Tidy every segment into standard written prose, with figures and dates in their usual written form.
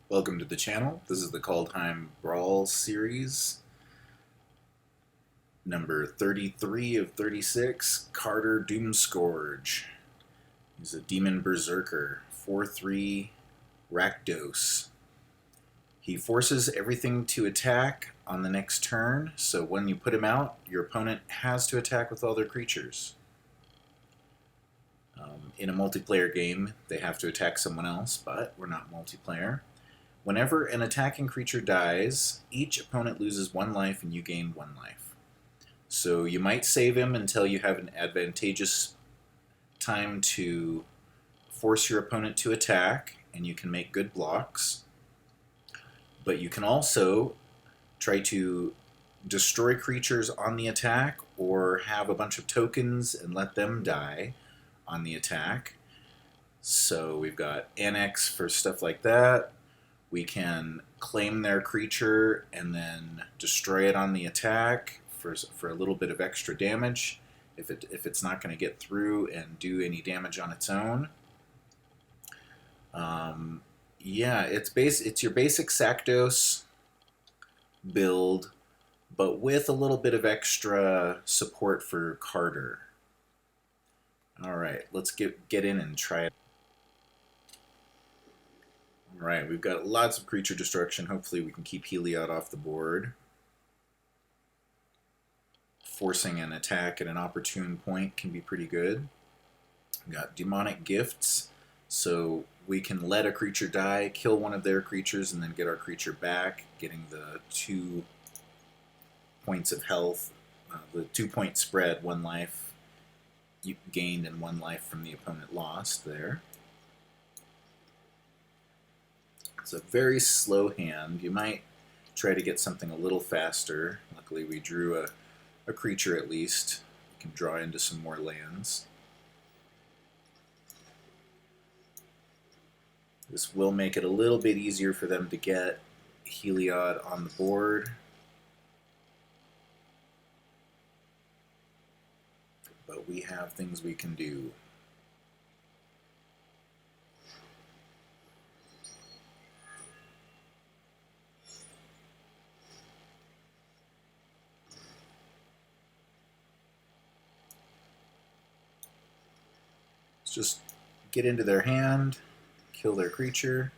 Welcome to the channel. This is the Kaldheim Brawl series, number 33 of 36, Kardur Doomscourge. He's a demon berserker, 4/3 Rakdos. He forces everything to attack on the next turn, so when you put him out, your opponent has to attack with all their creatures. In a multiplayer game, they have to attack someone else, but we're not multiplayer. Whenever an attacking creature dies, each opponent loses 1 life and you gain 1 life. So you might save him until you have an advantageous time to force your opponent to attack, and you can make good blocks. But you can also try to destroy creatures on the attack or have a bunch of tokens and let them die on the attack. So we've got annex for stuff like that. We can claim their creature and then destroy it on the attack for a little bit of extra damage if it's not going to get through and do any damage on its own. Yeah, it's your basic Sakdos build, but with a little bit of extra support for Kardur. All right, let's get in and try it. All right, we've got lots of creature destruction. Hopefully we can keep Heliod off the board. Forcing an attack at an opportune point can be pretty good. We've got demonic gifts, so we can let a creature die, kill one of their creatures, and then get our creature back, getting the 2 points of health, the 2-point spread, 1 life you gained and 1 life from the opponent lost there. It's a very slow hand. You might try to get something a little faster. Luckily we drew a creature at least. We can draw into some more lands. This will make it a little bit easier for them to get Heliod on the board. But we have things we can do. Let's just get into their hand, kill their creature.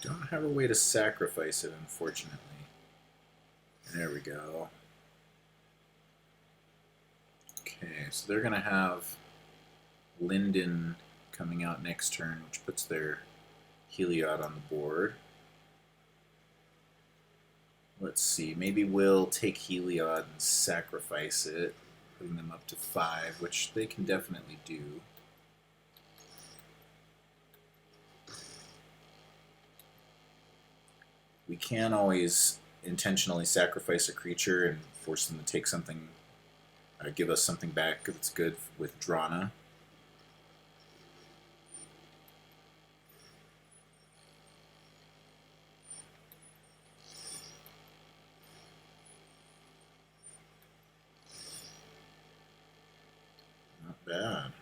Don't have a way to sacrifice it, unfortunately. There we go. Okay, so they're going to have Linden coming out next turn, which puts their Heliod on the board. Let's see, maybe we'll take Heliod and sacrifice it, putting them up to 5, which they can definitely do. We can always intentionally sacrifice a creature and force them to take something, give us something back that's good with Drana. Not bad.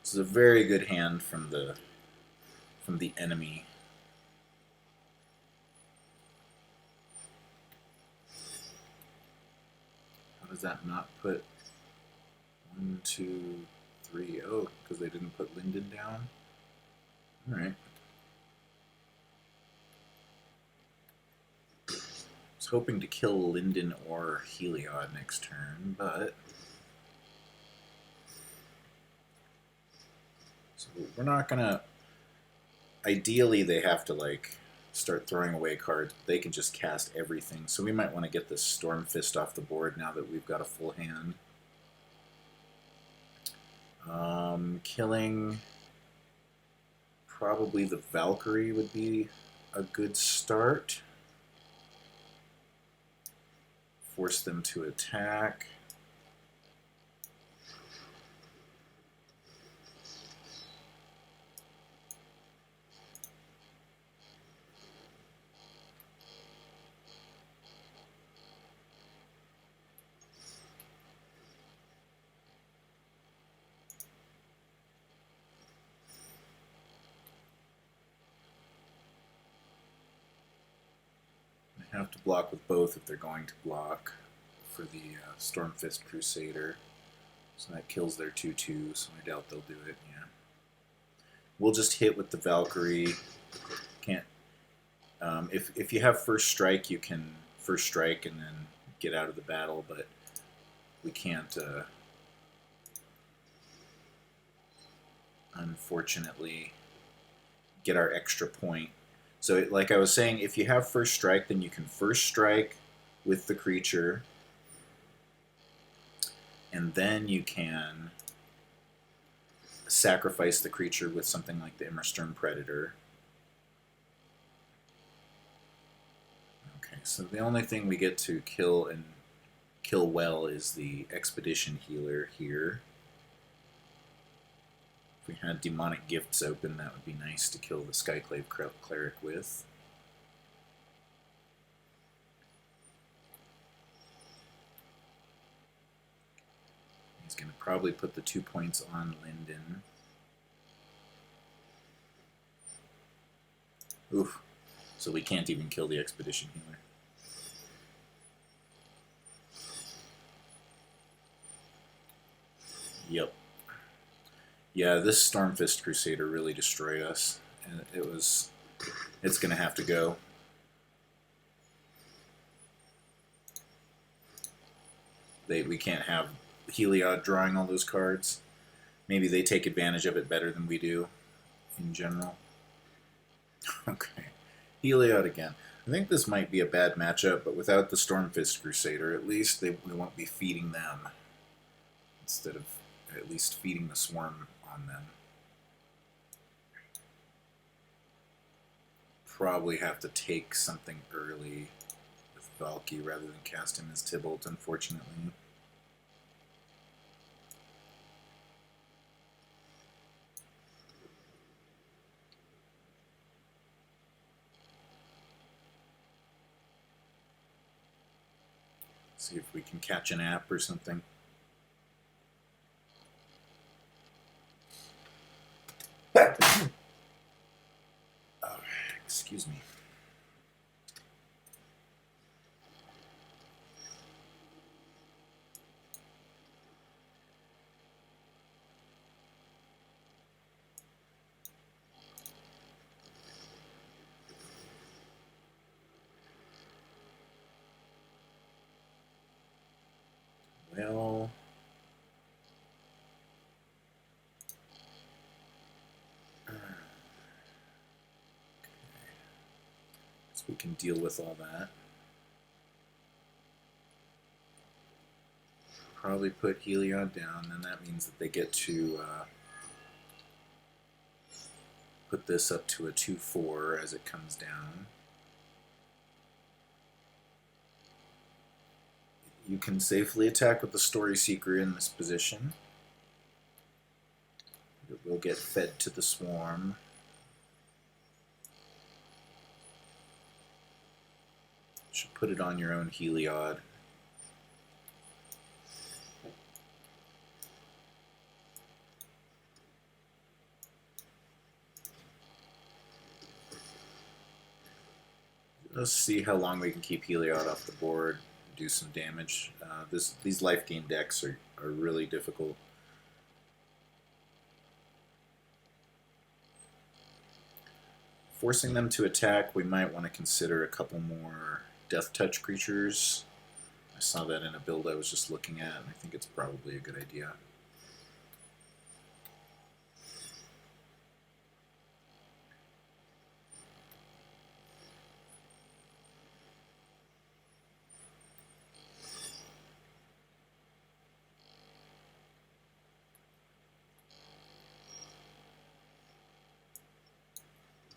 This is a very good hand from the enemy. How does that not put 1, 2, 3? Oh, because they didn't put Linden down? Alright. I was hoping to kill Linden or Heliod next turn, but... So we're not gonna... Ideally, they have to, like, start throwing away cards. They can just cast everything. So we might want to get this Stormfist off the board now that we've got a full hand. Killing probably the Valkyrie would be a good start. Force them to attack. have to block with both if they're going to block for the Stormfist Crusader. So that kills their 2/2, so I doubt they'll do it, yeah. We'll just hit with the Valkyrie. Can't. If you have first strike, you can first strike and then get out of the battle, but we can't, unfortunately, get our extra point. So, like I was saying, if you have first strike, then you can first strike with the creature, and then you can sacrifice the creature with something like the Immerstern Predator. Okay, so the only thing we get to kill and kill well is the Expedition Healer here. If we had Demonic Gifts open, that would be nice to kill the Skyclave Cleric with. He's going to probably put the 2 points on Linden. Oof. So we can't even kill the Expedition Healer. Yep. Yeah, this Stormfist Crusader really destroyed us. And it's going to have to go. We can't have Heliod drawing all those cards. Maybe they take advantage of it better than we do in general. Okay. Heliod again. I think this might be a bad matchup, but without the Stormfist Crusader, at least we won't be feeding them. Instead of at least feeding the Swarm on them. Probably have to take something early with Valky rather than cast him as Tybalt, unfortunately. See if we can catch an app or something. Excuse me. Well, so we can deal with all that. Probably put Heliod down, and that means that they get to put this up to a 2/4 as it comes down. You can safely attack with the Story Seeker in this position. It will get fed to the Swarm. Should put it on your own Heliod. Let's see how long we can keep Heliod off the board, do some damage. These life gain decks are really difficult. Forcing them to attack, we might want to consider a couple more Death Touch creatures. I saw that in a build I was just looking at, and I think it's probably a good idea.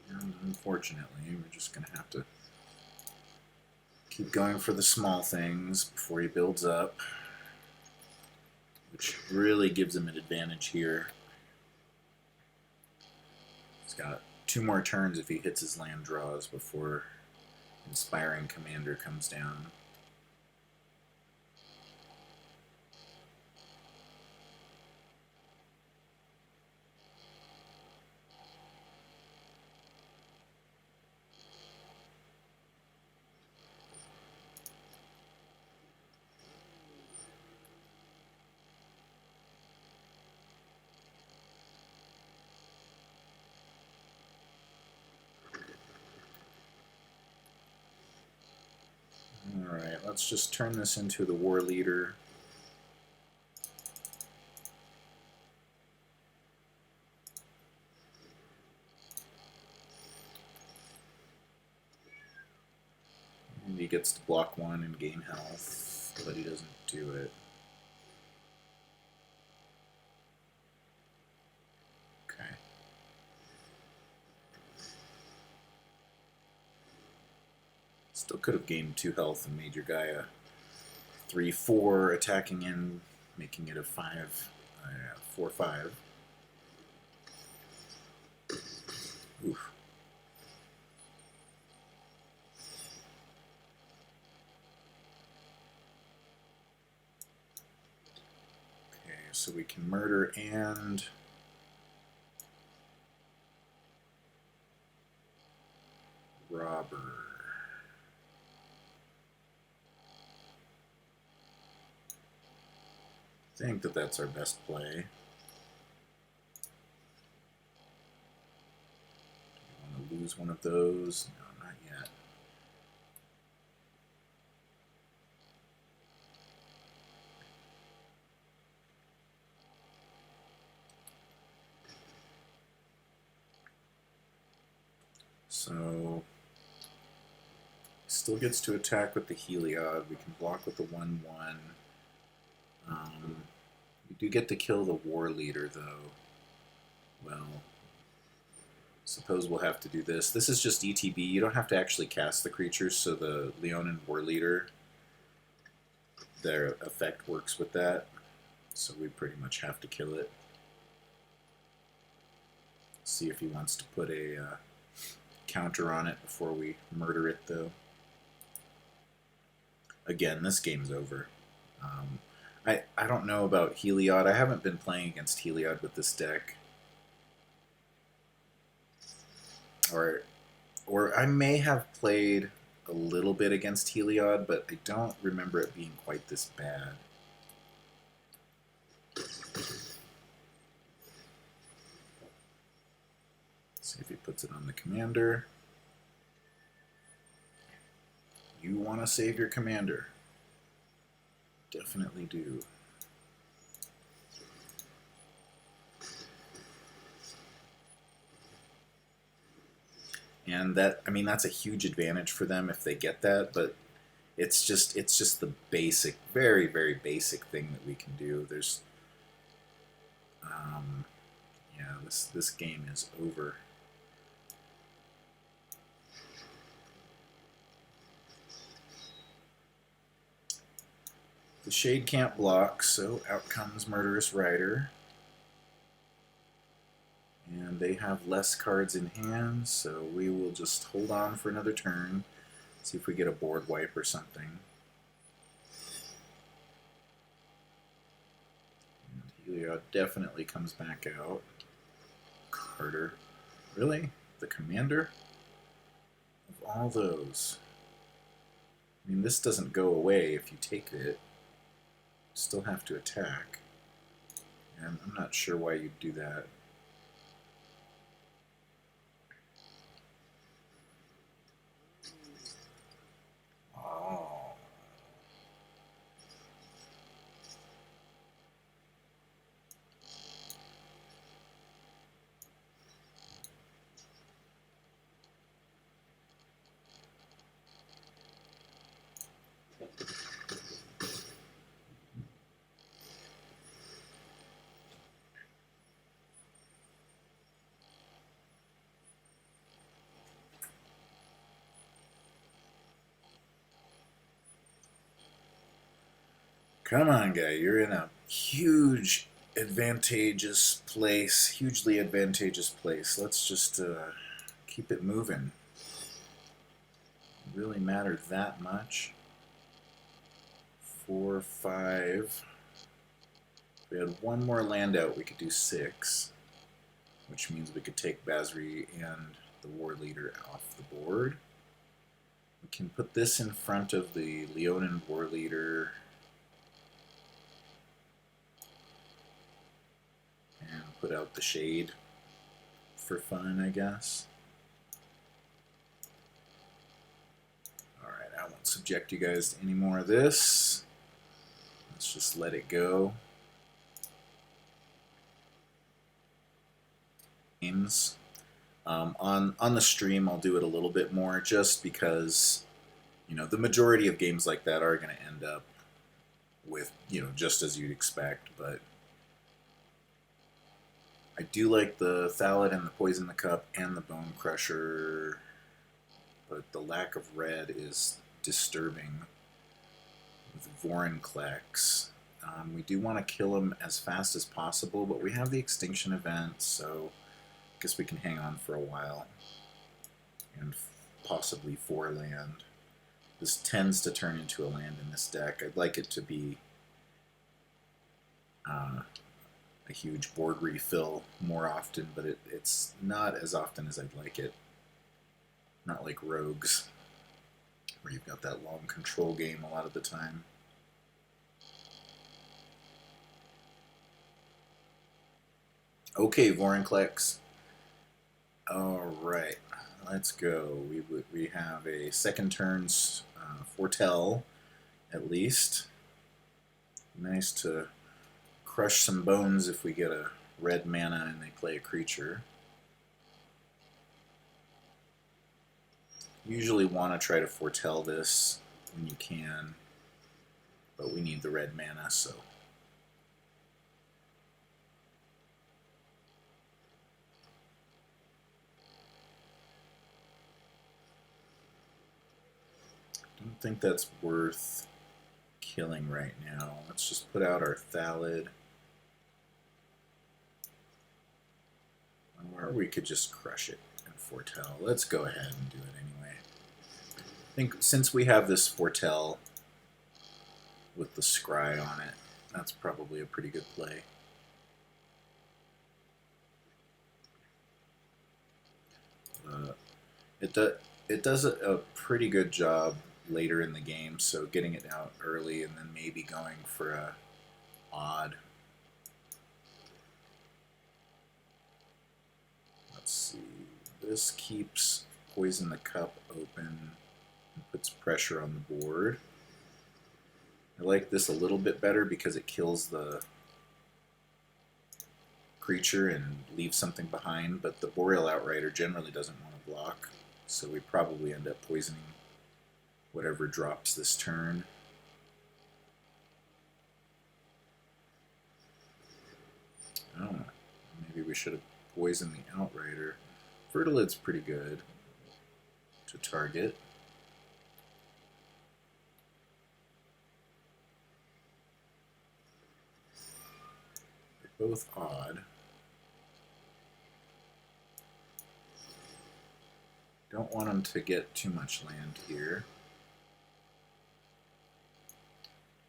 And unfortunately, we're just going to have to keep going for the small things before he builds up, which really gives him an advantage here. He's got 2 more turns if he hits his land draws before Inspiring Commander comes down. Alright, let's just turn this into the war leader. And he gets to block 1 and gain health, but he doesn't do it. Okay. Still could have gained 2 health and made your guy a 3/4 attacking in, making it a 4/5. Oof. Okay, so we can murder and robber. I think that that's our best play. Do we want to lose one of those? No, not yet. So, still gets to attack with the Heliod. We can block with the 1/1. We do get to kill the war leader, though. Well, suppose we'll have to do this. This is just ETB. You don't have to actually cast the creatures, so the Leonin war leader, their effect works with that. So we pretty much have to kill it. See if he wants to put a counter on it before we murder it, though. Again, this game's over. I don't know about Heliod. I haven't been playing against Heliod with this deck. Or I may have played a little bit against Heliod, but I don't remember it being quite this bad. See if he puts it on the commander. You want to save your commander. Definitely do. And that, I mean, that's a huge advantage for them if they get that, but it's just the basic, very, very basic thing that we can do. There's, yeah, this game is over. The Shade can't block, so out comes Murderous Rider. And they have less cards in hand, so we will just hold on for another turn. See if we get a board wipe or something. And Heliod definitely comes back out. Kardur. Really? The commander? Of all those. I mean, this doesn't go away if you take it. You still have to attack. And I'm not sure why you'd do that. Come on, guy. You're in a huge advantageous place. Hugely advantageous place. Let's just keep it moving. It really matter that much. 4, 5. If we had one more land out, we could do 6. Which means we could take Basri and the war leader off the board. We can put this in front of the Leonin war leader. And put out the Shade for fun, I guess. Alright, I want won't subject you guys to any more of this. Let's just let it go. Games. On the stream, I'll do it a little bit more, just because, you know, the majority of games like that are going to end up with, you know, just as you'd expect. But I do like the Thallid and the Poison the Cup and the Bonecrusher, but the lack of red is disturbing with Vorinclex. We do want to kill him as fast as possible, but we have the Extinction event, so I guess we can hang on for a while and possibly 4 land. This tends to turn into a land in this deck. I'd like it to be a huge board refill more often, but it's not as often as I'd like it. Not like Rogues, where you've got that long control game a lot of the time. Okay, Vorinclex. Alright, let's go. We have a second turn's Foretell, at least. Nice to crush some bones if we get a red mana and they play a creature. Usually want to try to foretell this when you can, but we need the red mana, so. Don't think that's worth killing right now. Let's just put out our Thallid. Or we could just crush it and foretell. Let's go ahead and do it anyway. I think since we have this foretell with the scry on it, that's probably a pretty good play. It does a pretty good job later in the game, so getting it out early and then maybe going for a odd. Let's see. This keeps Poison the Cup open and puts pressure on the board. I like this a little bit better because it kills the creature and leaves something behind, but the Boreal Outrider generally doesn't want to block, so we probably end up poisoning whatever drops this turn. Oh, maybe we should have poisoned the Outrider. Fertilid's pretty good to target. They're both odd. Don't want them to get too much land here.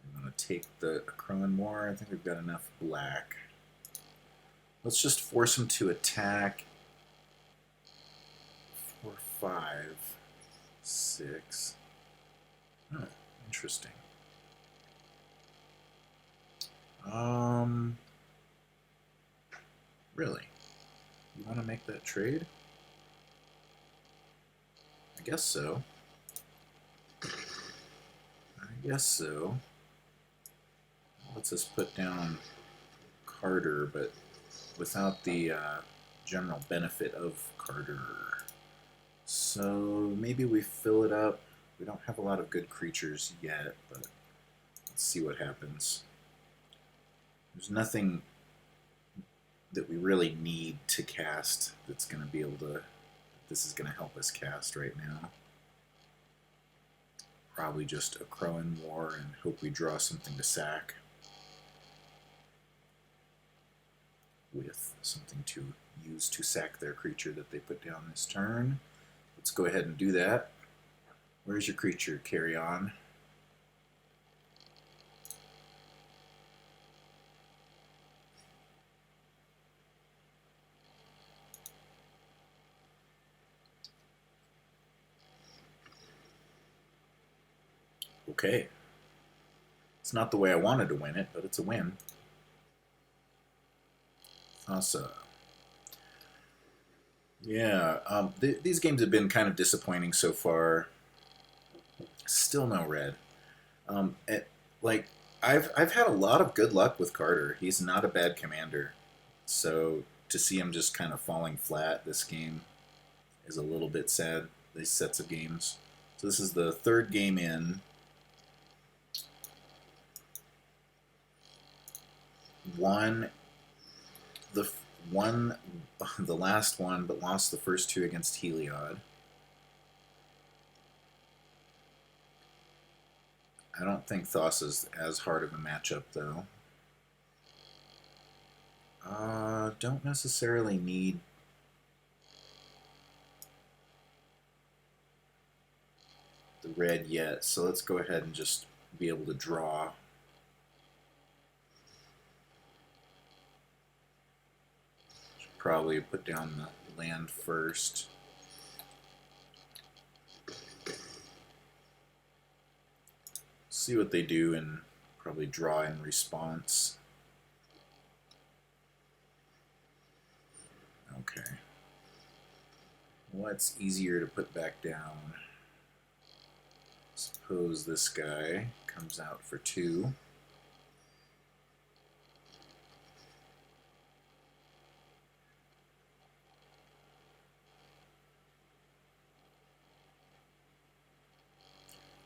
I'm going to take the Akroan War. I think we've got enough black. Let's just force him to attack. 4, 5, 6. Oh, interesting. Really? You want to make that trade? I guess so. I guess so. Lets us put down Kardur, but without the general benefit of Kardur. So maybe we fill it up. We don't have a lot of good creatures yet, but let's see what happens. There's nothing that we really need to cast that's going to be able to... This is going to help us cast right now. Probably just Akroan War and hope we draw something to sack. With something to use to sack their creature that they put down this turn. Let's go ahead and do that. Where's your creature? Carry on. Okay. It's not the way I wanted to win it, but it's a win. Awesome. Yeah, these games have been kind of disappointing so far. Still no red. Like I've had a lot of good luck with Kardur. He's not a bad commander. So to see him just kind of falling flat this game is a little bit sad. These sets of games. So this is the third game in. Won the last one, but lost the first two against Heliod. I don't think Thos is as hard of a matchup, though. Don't necessarily need the red yet, so let's go ahead and just be able to draw. Should probably put down the land first. See what they do and probably draw in response. Okay. What's easier to put back down? Suppose this guy comes out for 2.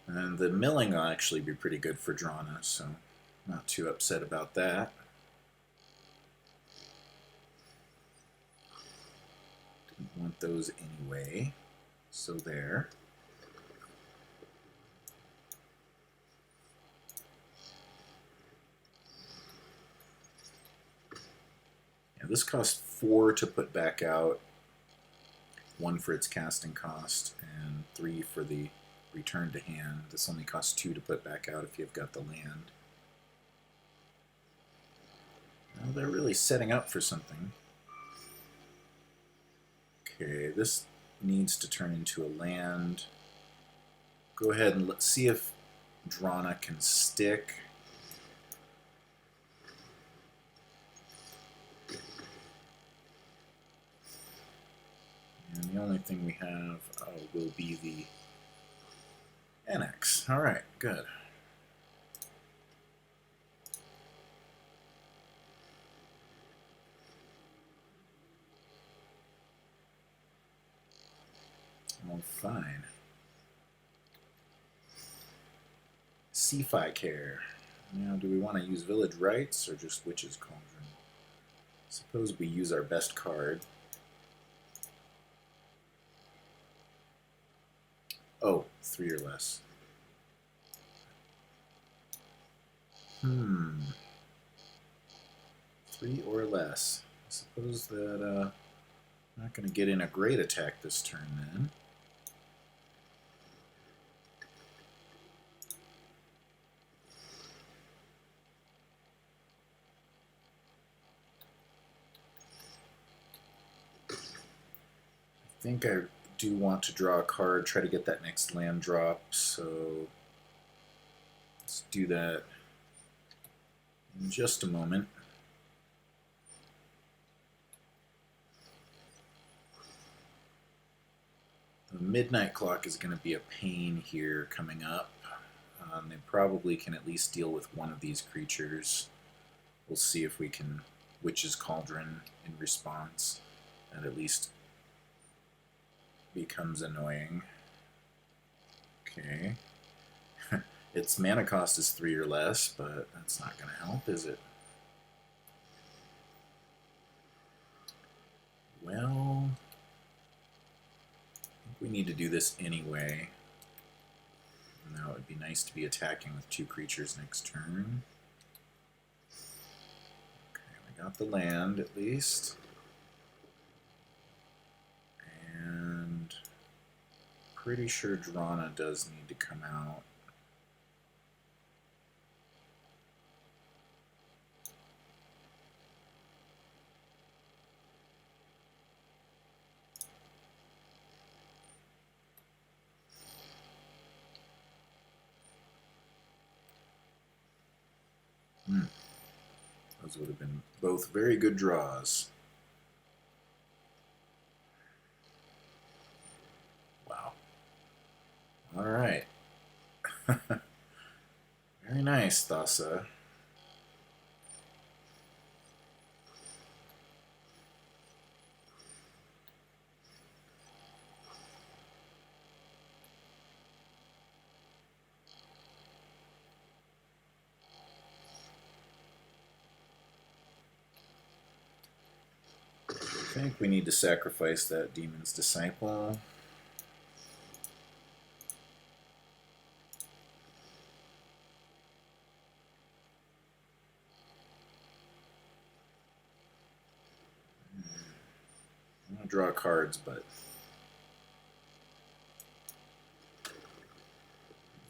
And the milling will actually be pretty good for Drana, so not too upset about that. Didn't want those anyway, so there. Yeah, this cost 4 to put back out, 1 for its casting cost, and 3 for the return to hand. This only costs 2 to put back out if you've got the land. Well, they're really setting up for something. Okay, this needs to turn into a land. Go ahead and let's see if Drana can stick. And the only thing we have will be the annex. All right, good. Well, fine. Seafi care. Now, do we want to use Village Rites or just Witch's Cauldron? Suppose we use our best card. Oh, 3 or less. 3 or less. I suppose that I'm not going to get in a great attack this turn then. I think I do want to draw a card, try to get that next land drop, so let's do that in just a moment. The midnight clock is going to be a pain here coming up. They probably can at least deal with one of these creatures. We'll see if we can Witch's Cauldron in response. That at least becomes annoying. Okay. Its mana cost is 3 or less, but that's not going to help, is it? Well, I think we need to do this anyway. Now it would be nice to be attacking with 2 creatures next turn. Okay, we got the land at least. And pretty sure Drana does need to come out. Those would have been both very good draws. Wow. All right. nice, Thassa. I think we need to sacrifice that Demon's Disciple. I'm going to draw cards, but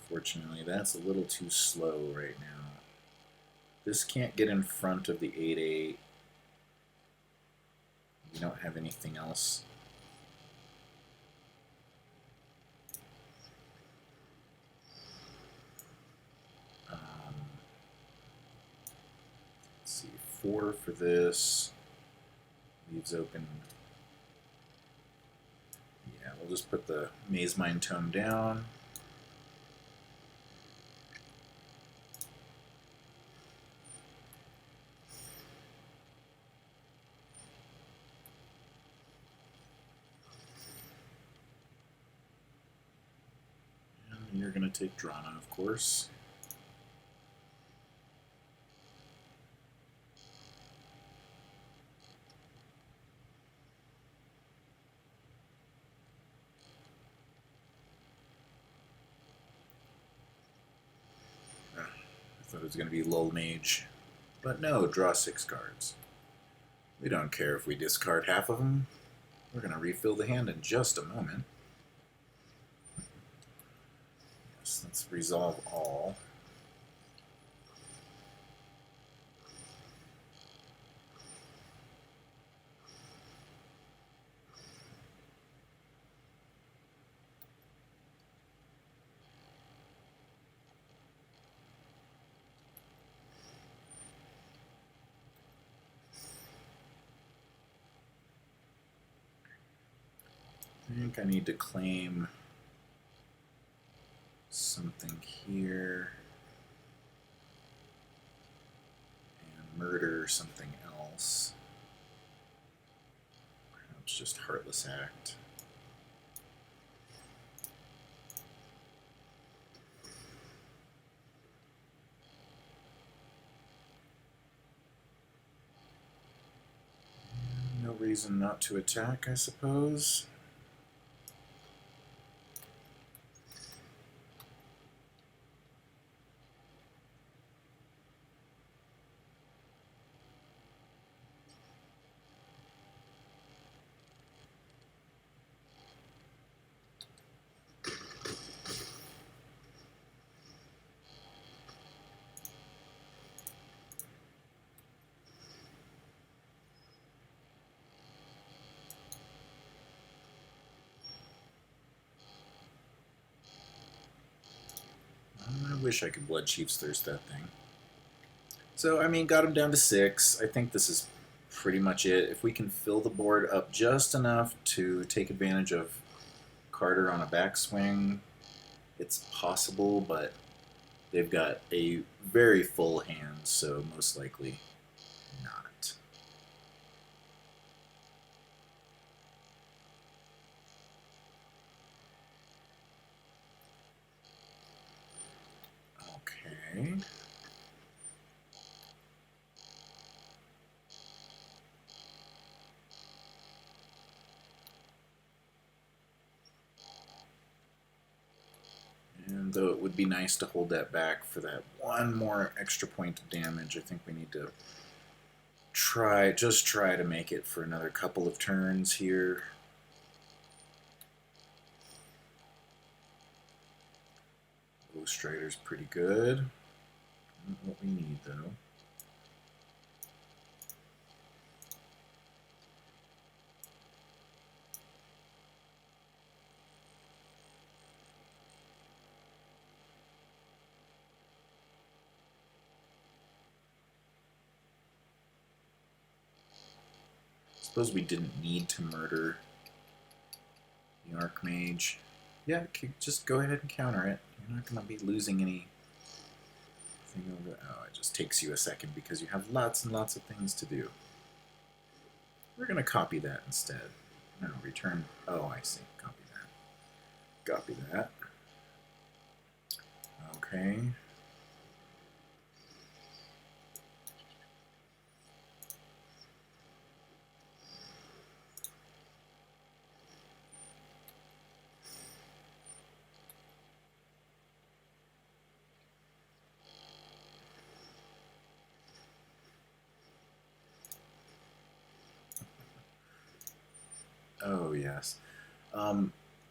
unfortunately that's a little too slow right now. This can't get in front of the 8/8. We don't have anything else. Let's see, 4 for this. Leaves open. Yeah, we'll just put the Maze Mind Tome down. And you're going to take Drana, of course. I thought it was going to be Lull Mage. But no, draw 6 cards. We don't care if we discard half of them. We're going to refill the hand in just a moment. Yes, let's resolve all. I think I need to claim something here and murder something else. Perhaps just Heartless Act. No reason not to attack, I suppose. I wish I could Blood Chief's Thirst that thing. So, I mean, got him down to 6. I think this is pretty much it. If we can fill the board up just enough to take advantage of Kardur on a backswing, it's possible, but they've got a very full hand, so most likely not. Okay. And though it would be nice to hold that back for that one more extra point of damage, I think we need to just try to make it for another couple of turns here. Ghost Rider's pretty good. Not what we need, though. Suppose we didn't need to murder the Archmage. Yeah, just go ahead and counter it. You're not going to be losing anything anything over? Oh, it just takes you a second because you have lots and lots of things to do. We're going to copy that instead. No, return. Oh, I see. Copy that. Copy that. Okay. Oh, yes.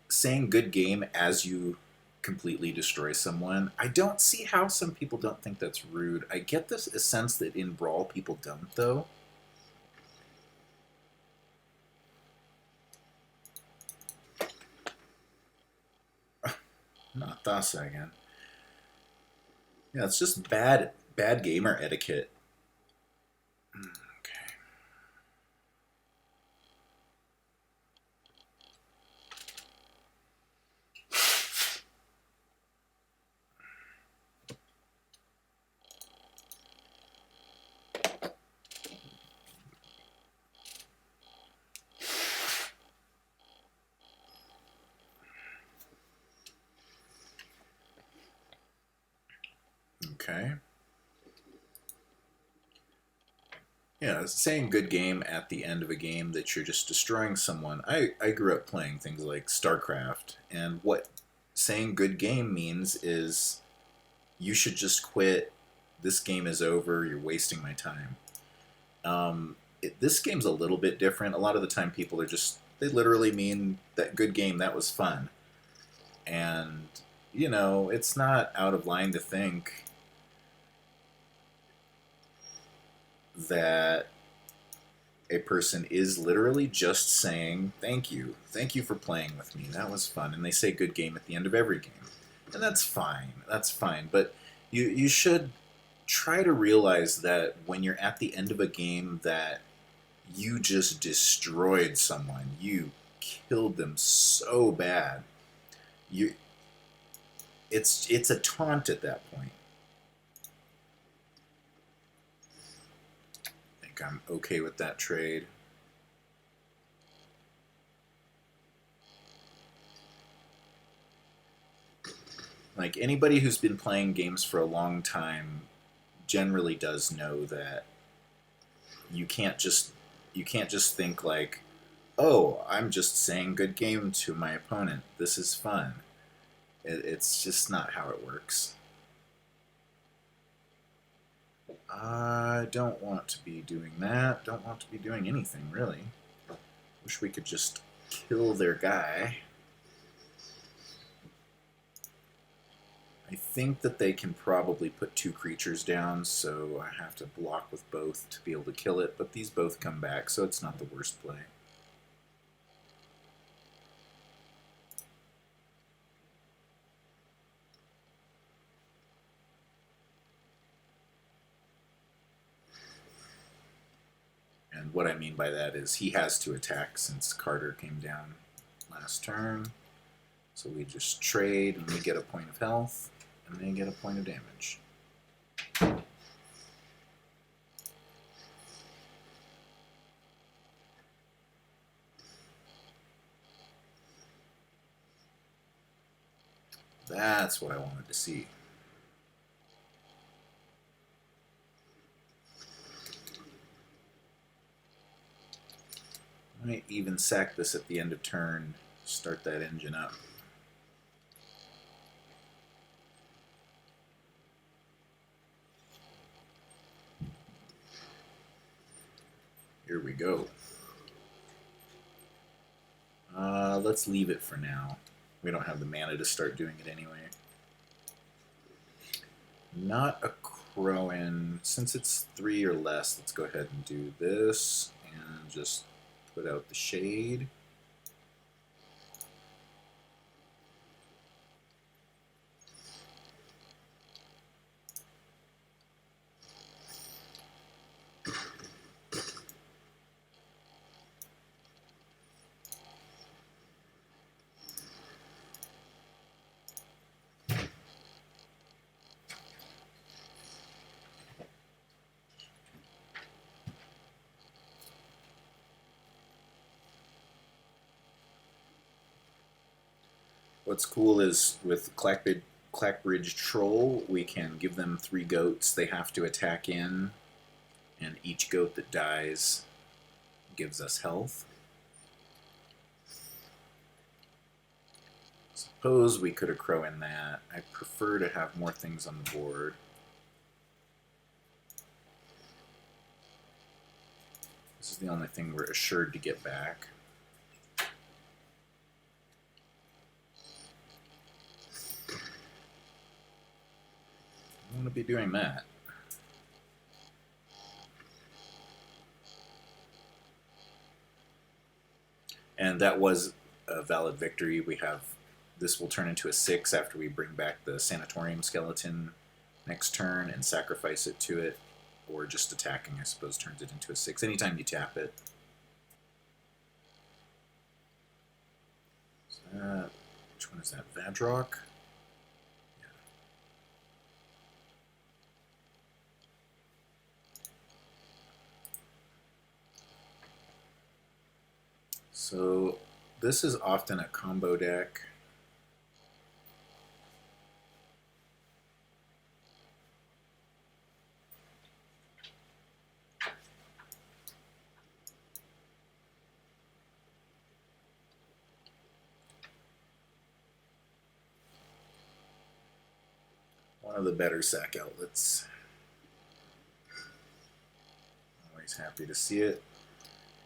Saying good game as you completely destroy someone, I don't see how some people don't think that's rude. I get this a sense that in Brawl people don't, though. Not Thassa again. Yeah, it's just bad gamer etiquette. Okay. Okay. Yeah, saying good game at the end of a game that you're just destroying someone. I grew up playing things like StarCraft, and what saying good game means is you should just quit. This game is over. You're wasting my time. This game's a little bit different. A lot of the time, people are just, they literally mean that good game, that was fun. And, you know, it's not out of line to think that a person is literally just saying, thank you. Thank you for playing with me. That was fun. And they say good game at the end of every game. And that's fine. That's fine. But you should try to realize that when you're at the end of a game that you just destroyed someone, you killed them so bad, you it's a taunt at that point. I think I'm okay with that trade. Like anybody who's been playing games for a long time generally does know that you can't just think like, oh, I'm just saying good game to my opponent. This is fun. It's just not how it works. I don't want to be doing that. Don't want to be doing anything, really. Wish we could just kill their guy. I think that they can probably put 2 creatures down, so I have to block with both to be able to kill it, but these both come back, so it's not the worst play. And what I mean by that is he has to attack since Kardur came down last turn. So we just trade, and we get a point of health, and they get a point of damage. That's what I wanted to see. I might even sack this at the end of turn, start that engine up. Here we go. Let's leave it for now. We don't have the mana to start doing it anyway. Not a Akroan. Since it's 3 or less, let's go ahead and do this and just put out the shade. What's cool is with Clackbridge Troll, we can give them 3 goats they have to attack in, and each goat that dies gives us health. Suppose we could accro in that. I prefer to have more things on the board. This is the only thing we're assured to get back. I want to be doing that. And that was a valid victory. We have this will turn into a 6 after we bring back the Sanatorium Skeleton next turn and sacrifice it to it, or just attacking, I suppose, turns it into a 6 anytime you tap it. Which one is that? Vadrock? Yeah. So this is often a combo deck. One of the better sack outlets. Always happy to see it.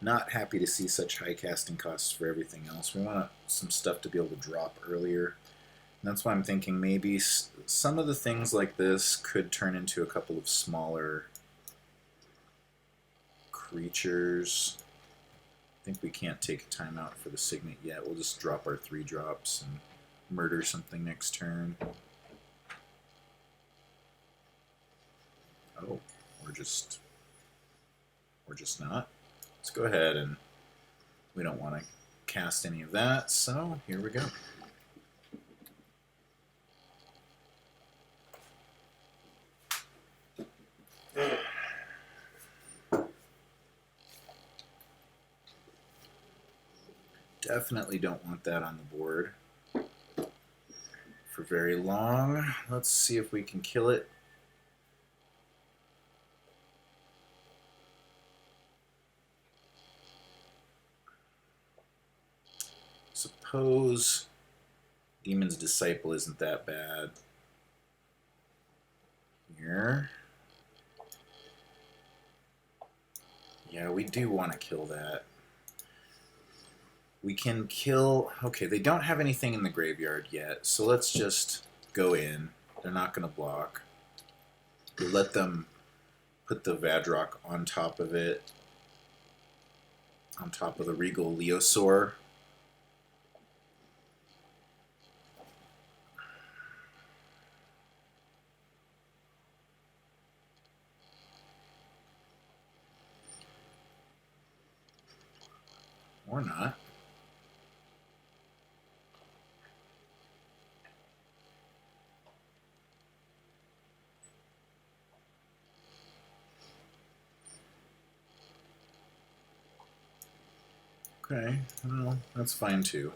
Not happy to see such high casting costs for everything else. We want some stuff to be able to drop earlier. And that's why I'm thinking maybe some of the things like this could turn into a couple of smaller creatures. I think we can't take a timeout for the Signet yet. We'll just drop our 3 drops and murder something next turn. Oh, we're just not. Let's go ahead, and we don't want to cast any of that, so here we go. Definitely don't want that on the board for very long. Let's see if we can kill it. Suppose Demon's Disciple isn't that bad. Here. Yeah, we do want to kill that. We can kill... Okay, they don't have anything in the graveyard yet, so let's just go in. They're not going to block. We'll let them put the Vadrock on top of it. On top of the Regal Leosaur. Or not. Okay, well, that's fine too.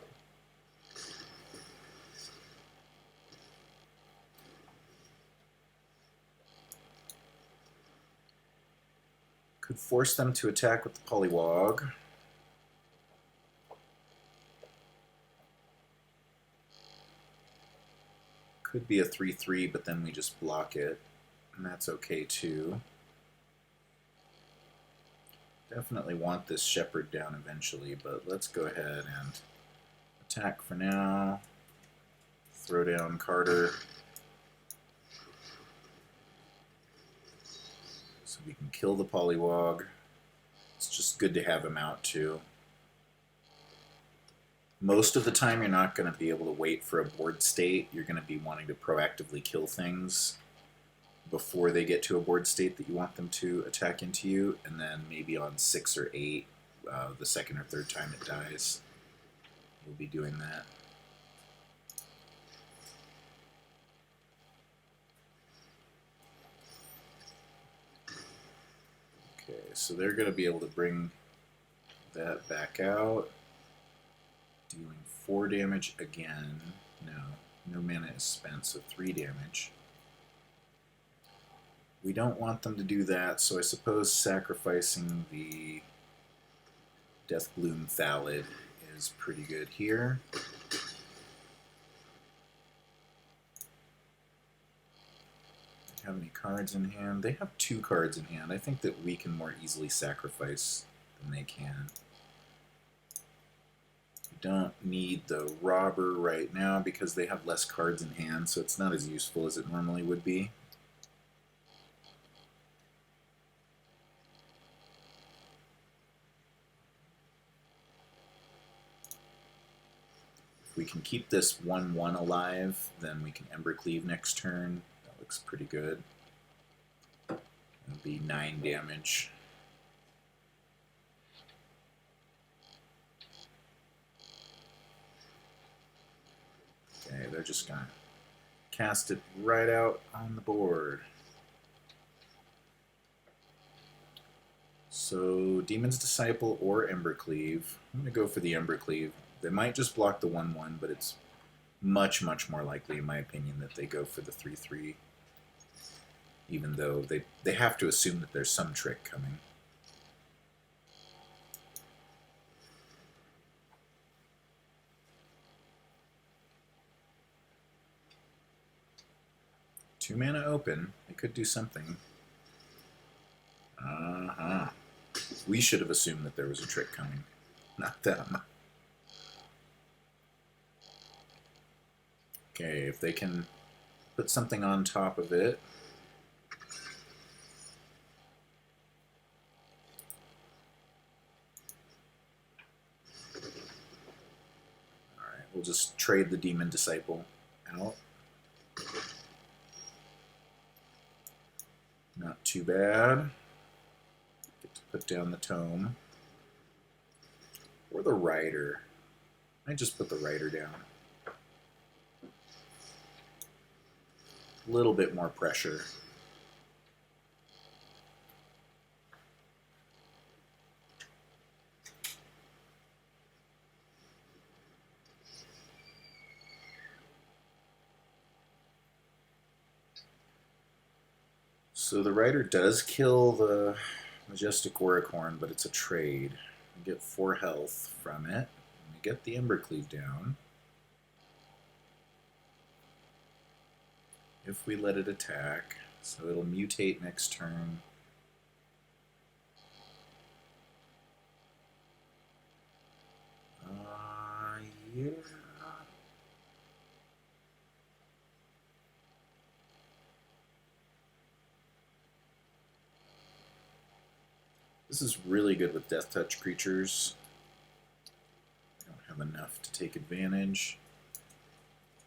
Could force them to attack with the Polywog. Could be a 3/3, but then we just block it, and that's okay too. Definitely want this Shepherd down eventually, but let's go ahead and attack for now. Throw down Kardur. So we can kill the Polywog. It's just good to have him out too. Most of the time you're not going to be able to wait for a board state. You're going to be wanting to proactively kill things before they get to a board state that you want them to attack into you, and then maybe on 6 or 8, the second or third time it dies, you'll be doing that. Okay, so they're going to be able to bring that back out, dealing 4 damage again. No mana is spent, so 3 damage. We don't want them to do that, so I suppose sacrificing the Deathbloom Thallid is pretty good here. Have any cards in hand? They have 2 cards in hand. I think that we can more easily sacrifice than they can. We don't need the Robber right now because they have less cards in hand, so it's not as useful as it normally would be. If we can keep this 1/1 alive, then we can Embercleave next turn. Looks pretty good. It'll be 9 damage. Okay, they're just gonna cast it right out on the board. So Demon's Disciple or Embercleave. I'm gonna go for the Embercleave. They might just block the 1/1, but it's much, much more likely, in my opinion, that they go for the 3/3. Even though they have to assume that there's some trick coming. Two mana open. They could do something. We should have assumed that there was a trick coming. Not them. Okay, if they can put something on top of it. Alright, we'll just trade the Demon Disciple out. Not too bad. Get to put down the Tome. Or the Rider. I just put the Rider down. A little bit more pressure. So the Rider does kill the Majestic Oricorn, but it's a trade. We get 4 health from it. And we get the Embercleave down. If we let it attack, so it'll mutate next turn. Yeah. This is really good with Death Touch creatures. I don't have enough to take advantage.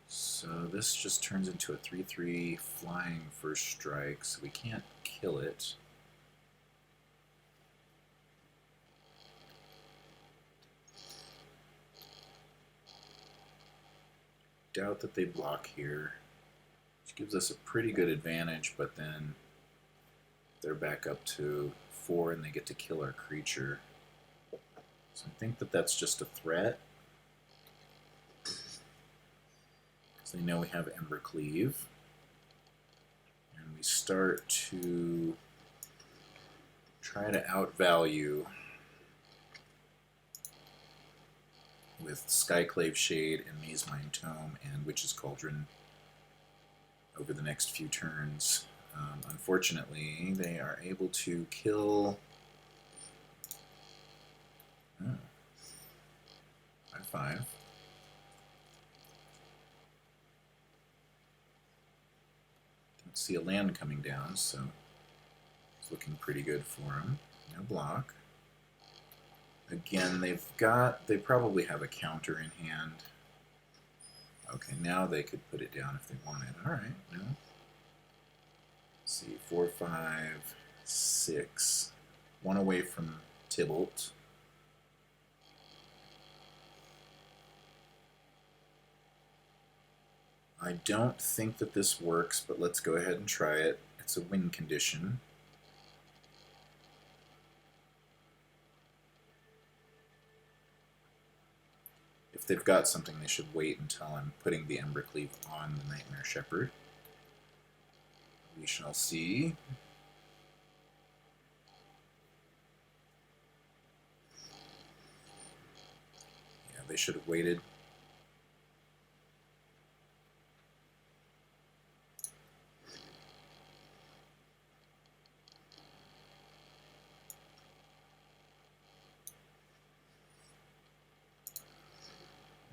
So this just turns into a 3/3 flying first strike, so we can't kill it. Doubt that they block here, which gives us a pretty good advantage, but then they're back up to 4 and they get to kill our creature. So I think that that's just a threat. They know we have Embercleave, and we start to try to outvalue with Skyclave Shade and Mazemind Tome and Witch's Cauldron over the next few turns. Unfortunately, they are able to kill. Oh. 5/5. See a land coming down, so it's looking pretty good for them. No block. Again, they probably have a counter in hand. Okay, now they could put it down if they wanted. Alright, no. Let's see, 4, 5, 6. 1 away from Tybalt. I don't think that this works, but let's go ahead and try it. It's a win condition. If if they've got something, they should wait until I'm putting the Embercleave on the Nightmare Shepherd. We shall see. Yeah, they should have waited.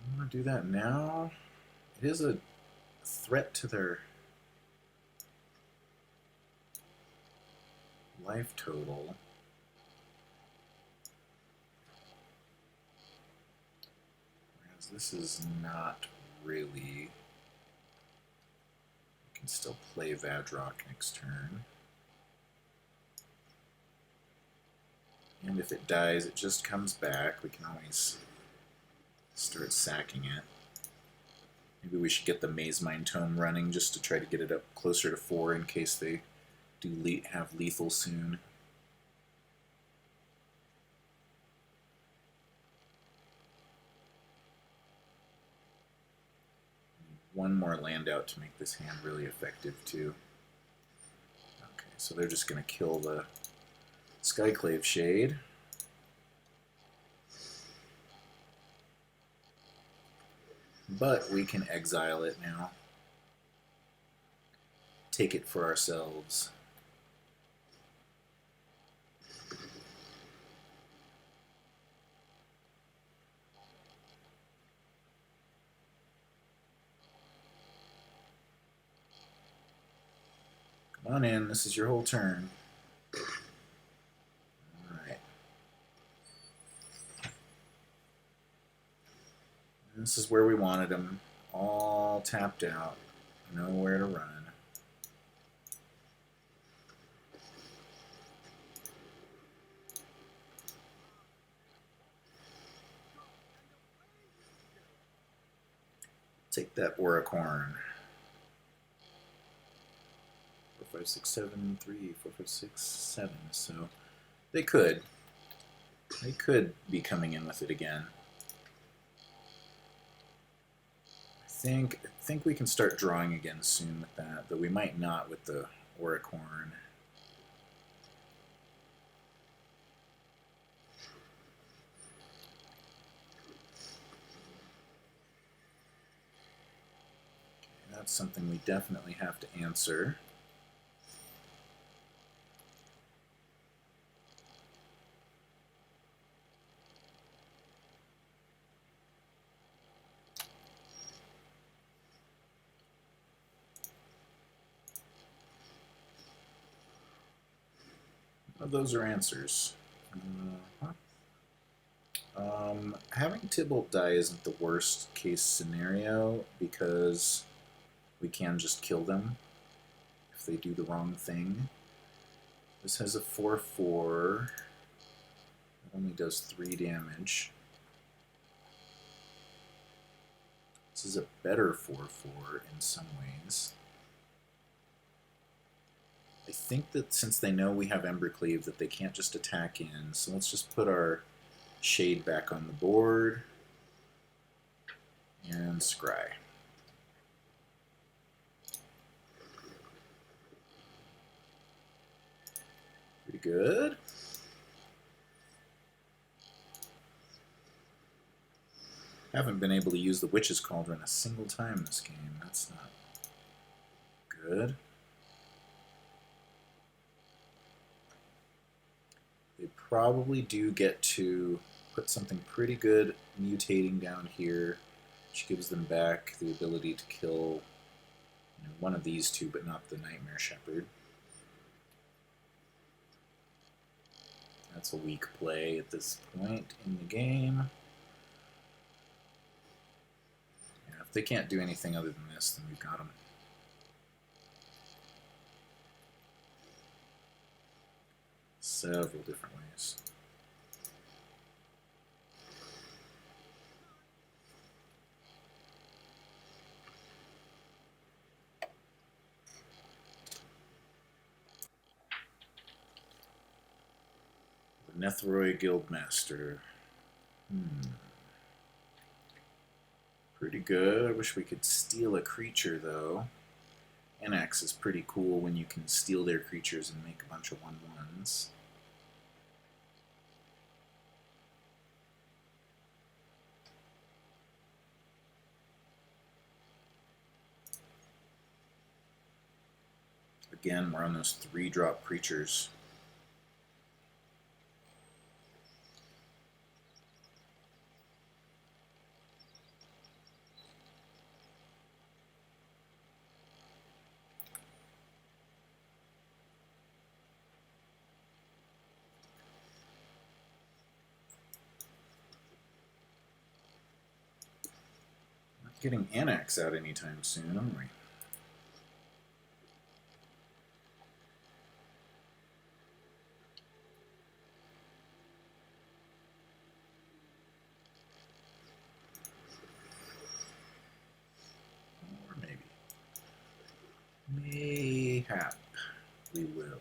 I'm going to do that now. It is a threat to their life total. Whereas this is not really... I can still play Vadrock next turn. And if it dies, it just comes back. We can always start sacking it. Maybe we should get the Maze Mine Tome running just to try to get it up closer to 4 in case they do have lethal soon. One more land out to make this hand really effective too. Okay, so they're just going to kill the Skyclave Shade. But we can exile it now. Take it for ourselves. Come on in, this is your whole turn. Alright. This is where we wanted them. All tapped out. Nowhere to run. Take that Oracorn. 4, 5, 6, 7, 3, 4, 5, 6, 7. So they could be coming in with it again. I think we can start drawing again soon with that, though we might not with the Oracorn. Okay, that's something we definitely have to answer. Those are answers. Having Tybalt die isn't the worst case scenario because we can just kill them if they do the wrong thing. This has a 4/4. It only does 3 damage. This is a better 4/4 in some ways. I think that since they know we have Embercleave that they can't just attack in, so let's just put our Shade back on the board and scry. Pretty good. Haven't been able to use the Witch's Cauldron a single time this game. That's not good. They probably do get to put something pretty good mutating down here, which gives them back the ability to kill one of these two, but not the Nightmare Shepherd. That's a weak play at this point in the game. Yeah, if they can't do anything other than this, then we've got them. Several different ways. The Nethroi Guildmaster. good. I wish we could steal a creature, though. NX is pretty cool when you can steal their creatures and make a bunch of 1/1s. Again, we're on those 3-drop creatures. Not getting Annex out anytime soon, are we? Mayhap we will.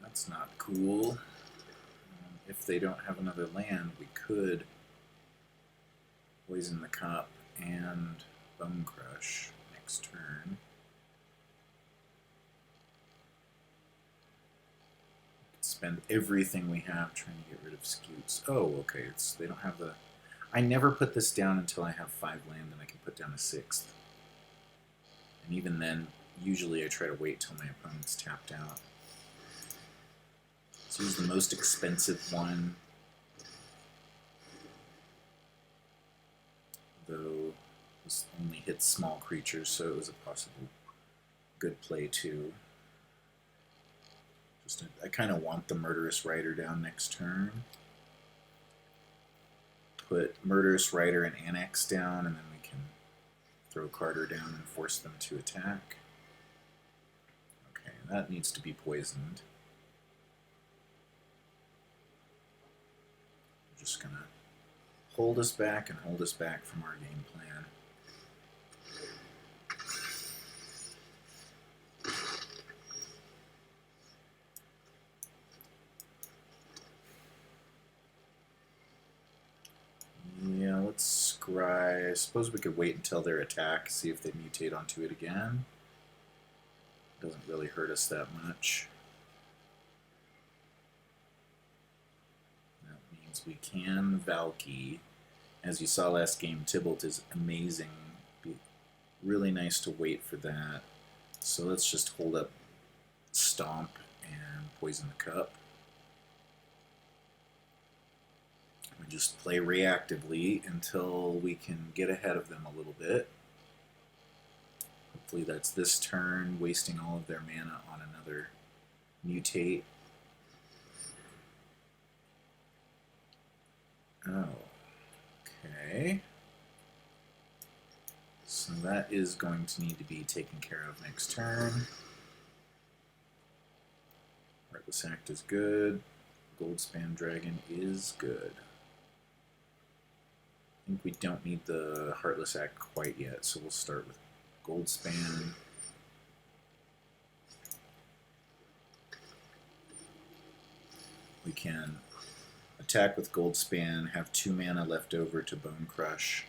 That's not cool. If they don't have another land, we could poison the cup and Bonecrush next turn. Spend everything we have trying to get rid of Scutes. Oh, okay. They don't have the... I never put this down until I have 5 land and I can put down a 6th. And even then, usually I try to wait till my opponent's tapped out. Let's use the most expensive one. Though this only hits small creatures, so it was a possible good play too. I kind of want the Murderous Rider down next turn. Put Murderous Rider and Annex down, and then we can throw Kardur down and force them to attack. Okay, that needs to be poisoned. I'm just gonna hold us back and hold us back from our game plan. Yeah, let's scry. I suppose we could wait until their attack, see if they mutate onto it again. Doesn't really hurt us that much. That means we can Valky. As you saw last game, Tybalt is amazing. Be really nice to wait for that. So let's just hold up Stomp and poison the cup. We just play reactively until we can get ahead of them a little bit. Hopefully that's this turn, wasting all of their mana on another mutate. Oh, okay. So that is going to need to be taken care of next turn. Heartless Act is good. Goldspan Dragon is good. I think we don't need the Heartless Act quite yet, so we'll start with Goldspan. We can attack with Goldspan, have 2 mana left over to Bonecrush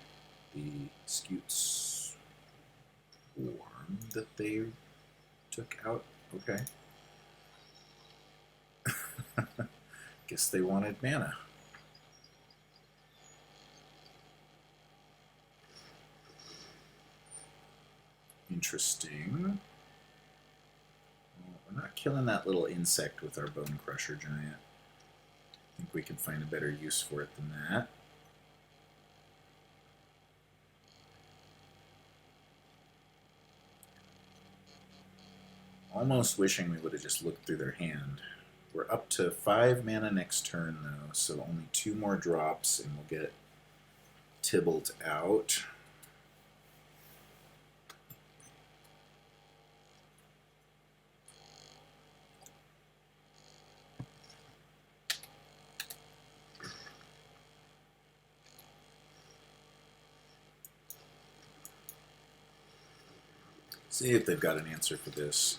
the Scutes Worm that they took out. Okay. Guess they wanted mana. Interesting. Well, we're not killing that little insect with our Bonecrusher Giant. I think we can find a better use for it than that. Almost wishing we would have just looked through their hand. We're up to 5 mana next turn, though, so only 2 more drops, and we'll get Tybalt out. See if they've got an answer for this.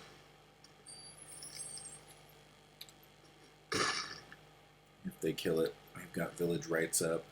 If they kill it, we've got village rights up.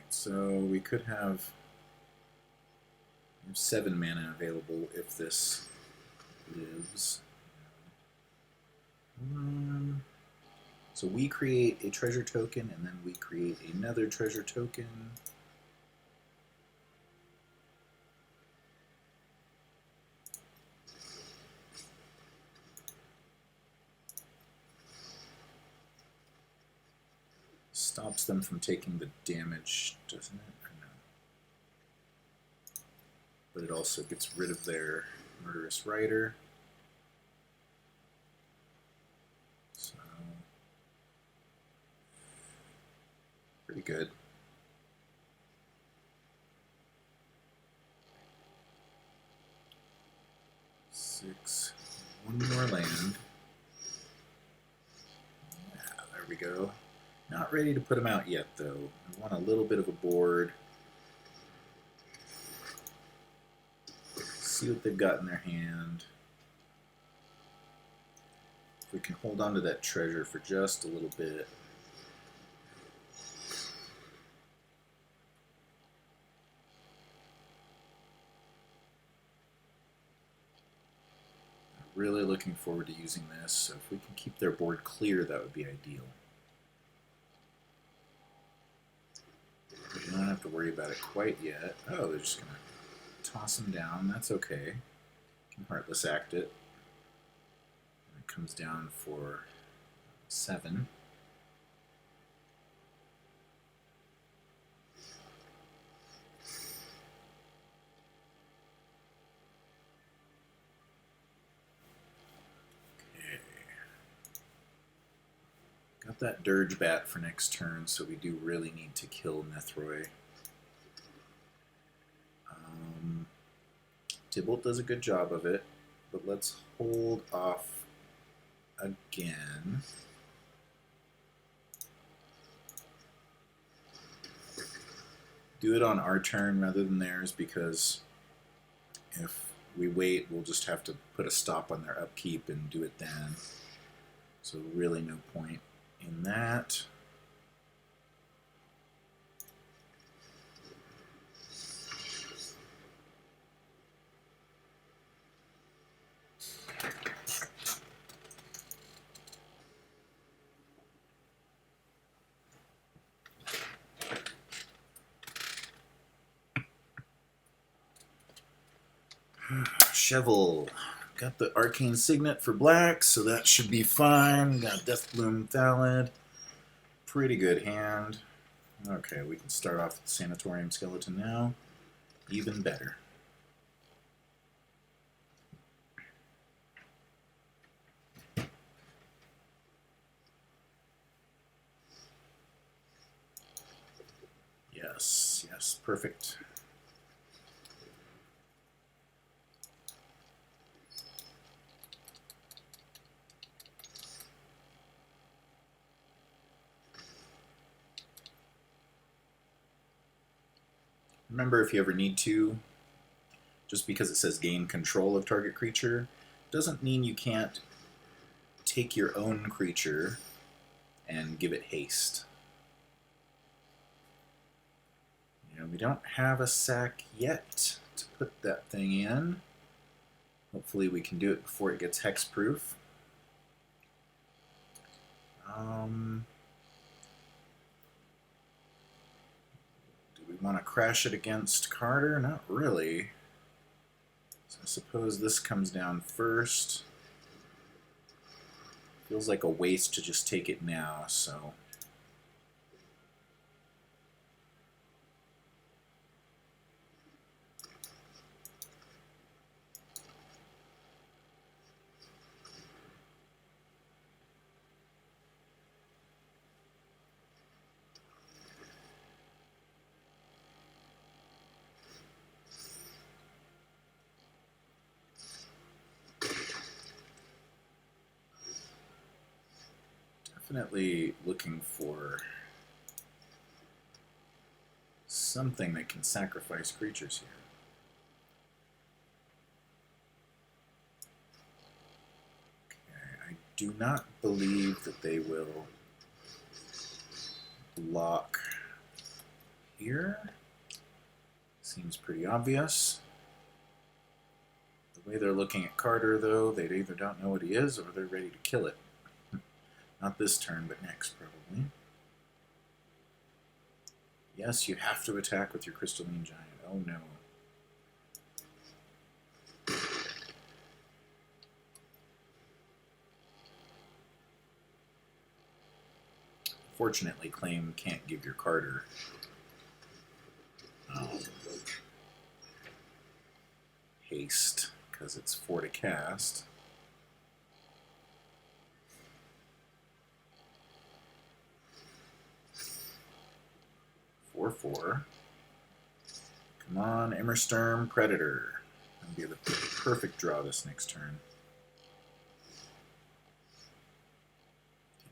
So we could have 7 mana available if this lives. So we create a treasure token, and then we create another treasure token. Stops them from taking the damage, doesn't it? Or no? But it also gets rid of their Murderous Rider. So, pretty good. Six. One more land. Yeah, there we go. Not ready to put them out yet, though. I want a little bit of a board. See what they've got in their hand. If we can hold on to that treasure for just a little bit. Really looking forward to using this, so if we can keep their board clear, that would be ideal. We don't have to worry about it quite yet. Oh, they're just going to toss them down. That's okay. Can Heartless Act it. And it comes down for 7. Okay. Got that Dirge Bat for next turn, so we do really need to kill Nethroy. Tybalt does a good job of it, but let's hold off again. Do it on our turn rather than theirs, because if we wait, we'll just have to put a stop on their upkeep and do it then. So really no point in that. Cheval. Got the Arcane Signet for black, so that should be fine. Got Deathbloom Thallid. Pretty good hand. Okay, we can start off with the Sanatorium Skeleton now. Even better. Yes, yes, perfect. Remember, if you ever need to, just because it says gain control of target creature, doesn't mean you can't take your own creature and give it haste. You know, we don't have a sack yet to put that thing in. Hopefully we can do it before it gets hexproof. Do we want to crash it against Kardur? Not really. So I suppose this comes down first. Feels like a waste to just take it now, so... Definitely looking for something that can sacrifice creatures here. Okay, I do not believe that they will block here. Seems pretty obvious. The way they're looking at Kardur, though, they either don't know what he is or they're ready to kill it. Not this turn, but next, probably. Yes, you have to attack with your Crystalline Giant. Oh no. Fortunately, Claim can't give your Kardur haste, because it's 4 to cast. Four. Come on, Immersturm Predator. That'll be the perfect draw this next turn.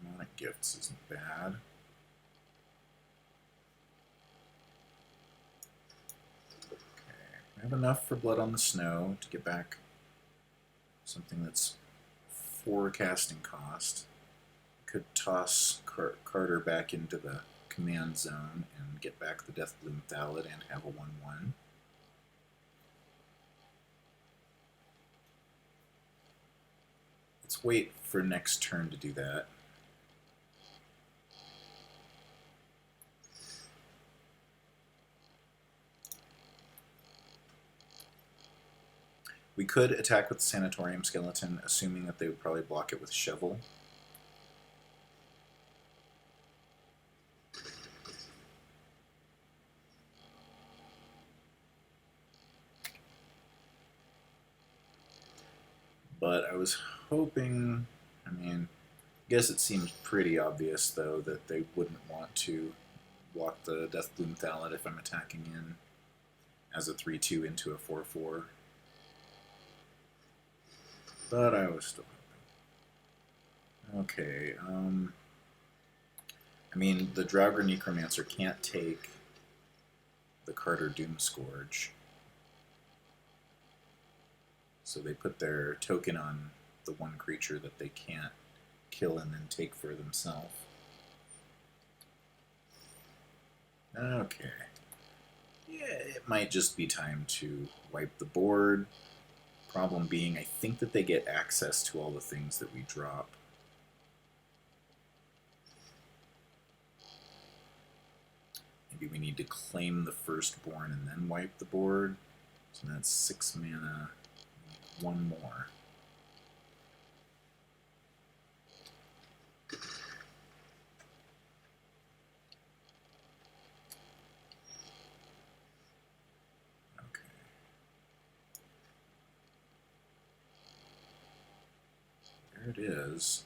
Demonic Gifts isn't bad. Okay, we have enough for Blood on the Snow to get back something that's 4 casting cost. Could toss Kardur back into the command zone and get back the Deathbloom Thallid and have a 1/1. Let's wait for next turn to do that. We could attack with the Sanatorium Skeleton, assuming that they would probably block it with Shovel. But I was hoping, I mean, I guess it seems pretty obvious, though, that they wouldn't want to block the Deathbloom Thallid if I'm attacking in as a 3/2 into a 4/4. But I was still hoping. Okay, I mean, the Draugr Necromancer can't take the Kardur Doomscourge. So they put their token on the one creature that they can't kill and then take for themselves. Okay. Yeah, it might just be time to wipe the board. Problem being, I think that they get access to all the things that we drop. Maybe we need to claim the Firstborn and then wipe the board. So that's 6 mana. 1 more. Okay. There it is.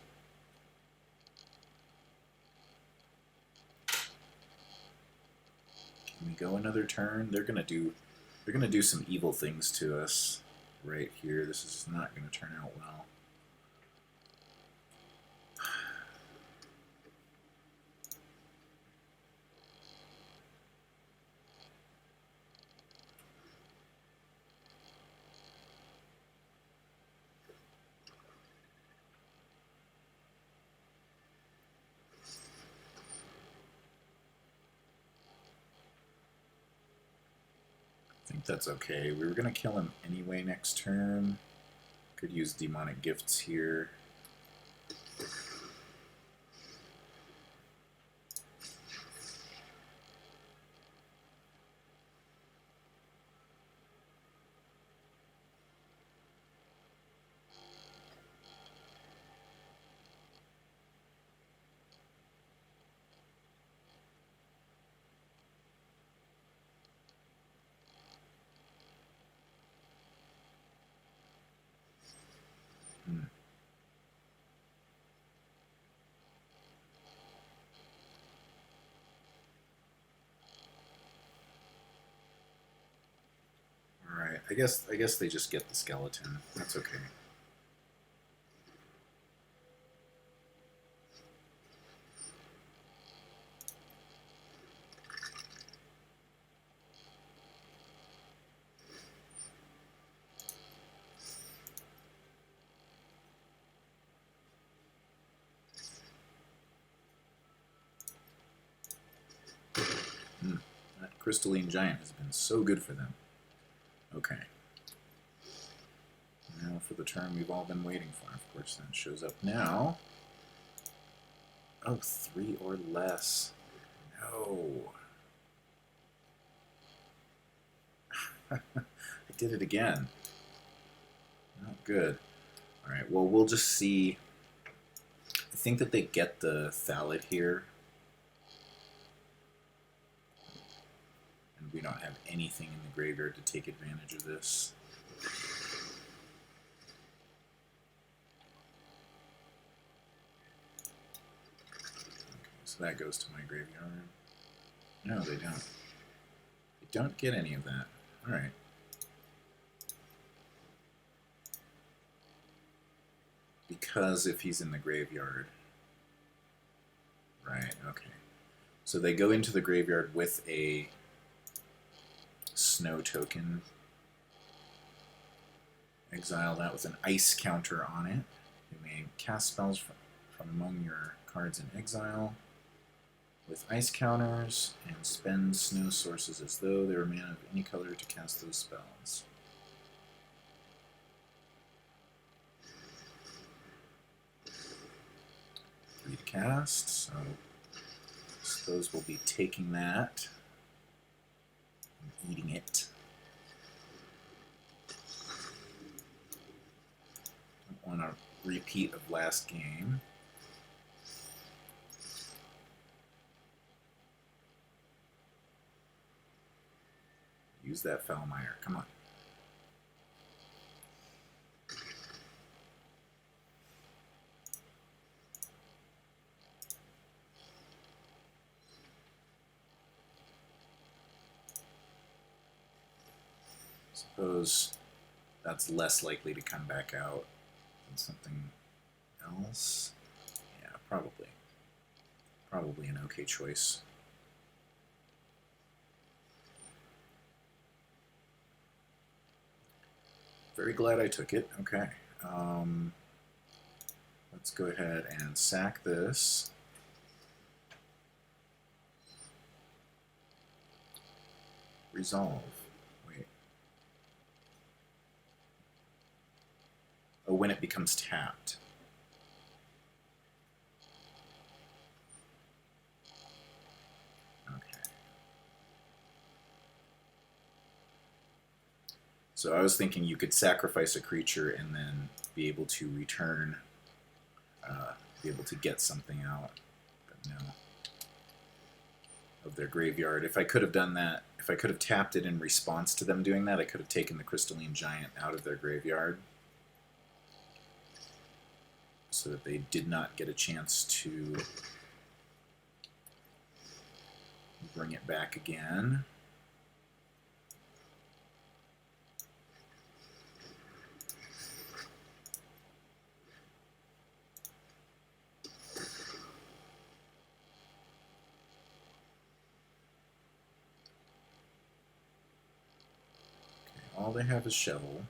Can we go another turn? They're gonna do some evil things to us right here. This is not gonna turn out well. I think that's okay. We were going to kill him anyway next turn. Could use Demonic Gifts here. I guess they just get the skeleton. That's okay. That Crystalline Giant has been so good for them. Okay. Now for the turn we've all been waiting for. Of course, that shows up now. Oh, 3 or less. No. I did it again. Not good. Alright, well, we'll just see. I think that they get the Thallid here. And we don't have anything in the graveyard to take advantage of this. So that goes to my graveyard. No, they don't. They don't get any of that. Alright. Because if he's in the graveyard. Right, okay. So they go into the graveyard with a snow token. Exile that with an ice counter on it. You may cast spells from among your cards in exile with ice counters and spend snow sources as though they were mana of any color to cast those spells. Three to cast, so I suppose we'll be taking that and eating it. Don't want a repeat of last game. Use that Foulmire. Come on. Suppose that's less likely to come back out than something else. Yeah, probably. Probably an okay choice. Very glad I took it. Okay. Let's go ahead and sack this. Resolve. Wait. Oh, when it becomes tapped. So I was thinking you could sacrifice a creature and then be able to return, be able to get something out, but no. Of their graveyard. If I could have done that, if I could have tapped it in response to them doing that, I could have taken the Crystalline Giant out of their graveyard so that they did not get a chance to bring it back again. All they have is Shovel.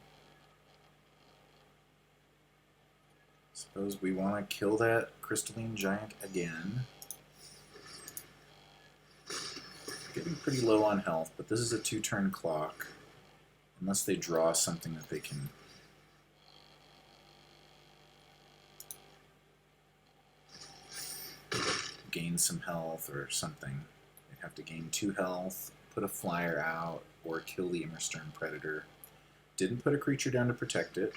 Suppose we want to kill that Crystalline Giant again. Getting pretty low on health, but this is a 2-turn clock. Unless they draw something that they can... gain some health or something. They'd have to gain 2 health, put a flyer out, or kill the Immerstern Predator. Didn't put a creature down to protect it.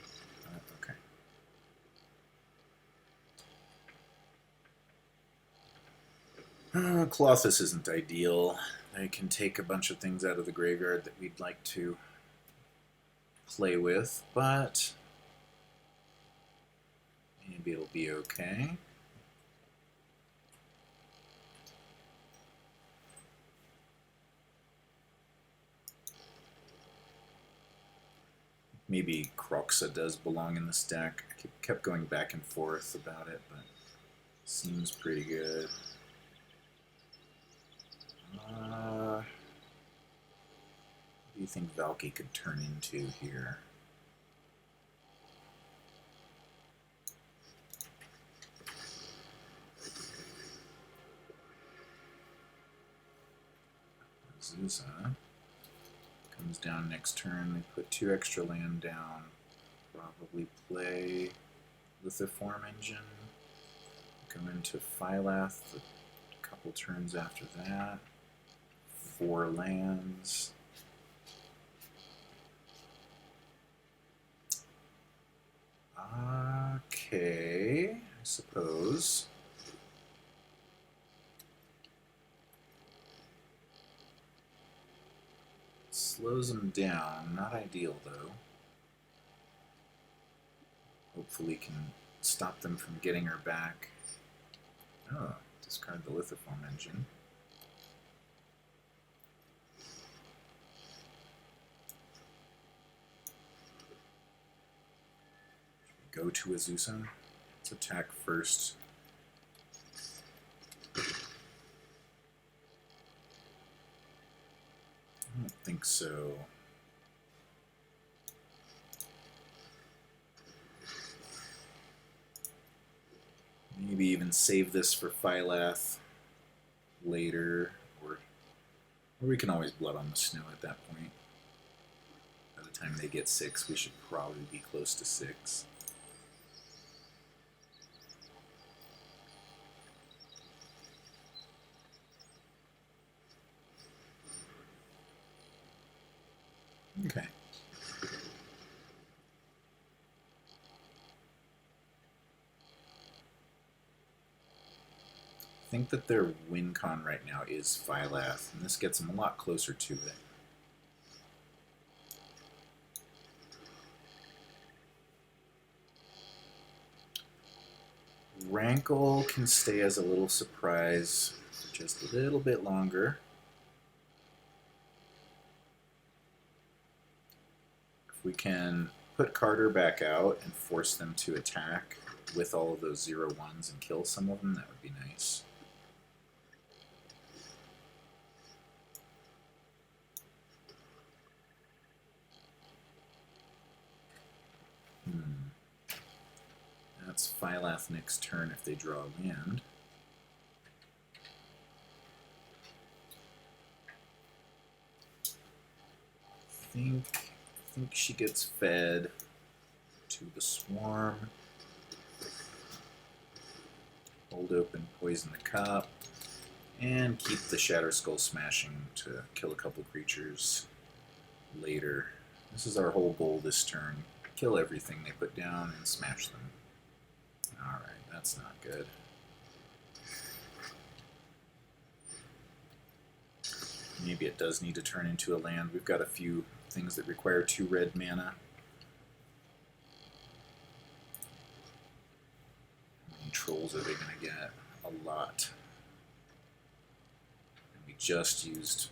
Okay. Colossus isn't ideal. They can take a bunch of things out of the graveyard that we'd like to play with, but maybe it'll be okay. Maybe Croxa does belong in this deck. I kept going back and forth about it, but seems pretty good. What do you think Valky could turn into here? Zuza comes down next turn. We put 2 extra land down. Probably play Lithiform Engine. Go into Phylath a couple turns after that. 4 lands. Okay, I suppose. Slows them down. Not ideal, though. Hopefully can stop them from getting her back. Oh, discard the Lithiform Engine. Go to Azusa. Let's attack first. I don't think so. Maybe even save this for Phylath later, or we can always Blood on the Snow at that point. By the time they get 6, we should probably be close to 6. Okay. I think that their win con right now is Phylath, and this gets them a lot closer to it. Rankle can stay as a little surprise for just a little bit longer. If we can put Kardur back out and force them to attack with all of those 0/1s and kill some of them, that would be nice. That's Phylath next turn if they draw land. I think she gets fed to the Swarm. Hold open, poison the cup, and keep the Shatter Skull Smashing to kill a couple creatures later. This is our whole goal this turn. Kill everything they put down and smash them. Alright, that's not good. Maybe it does need to turn into a land. We've got a few things that require 2 red mana. How many trolls are they going to get? A lot. And we just used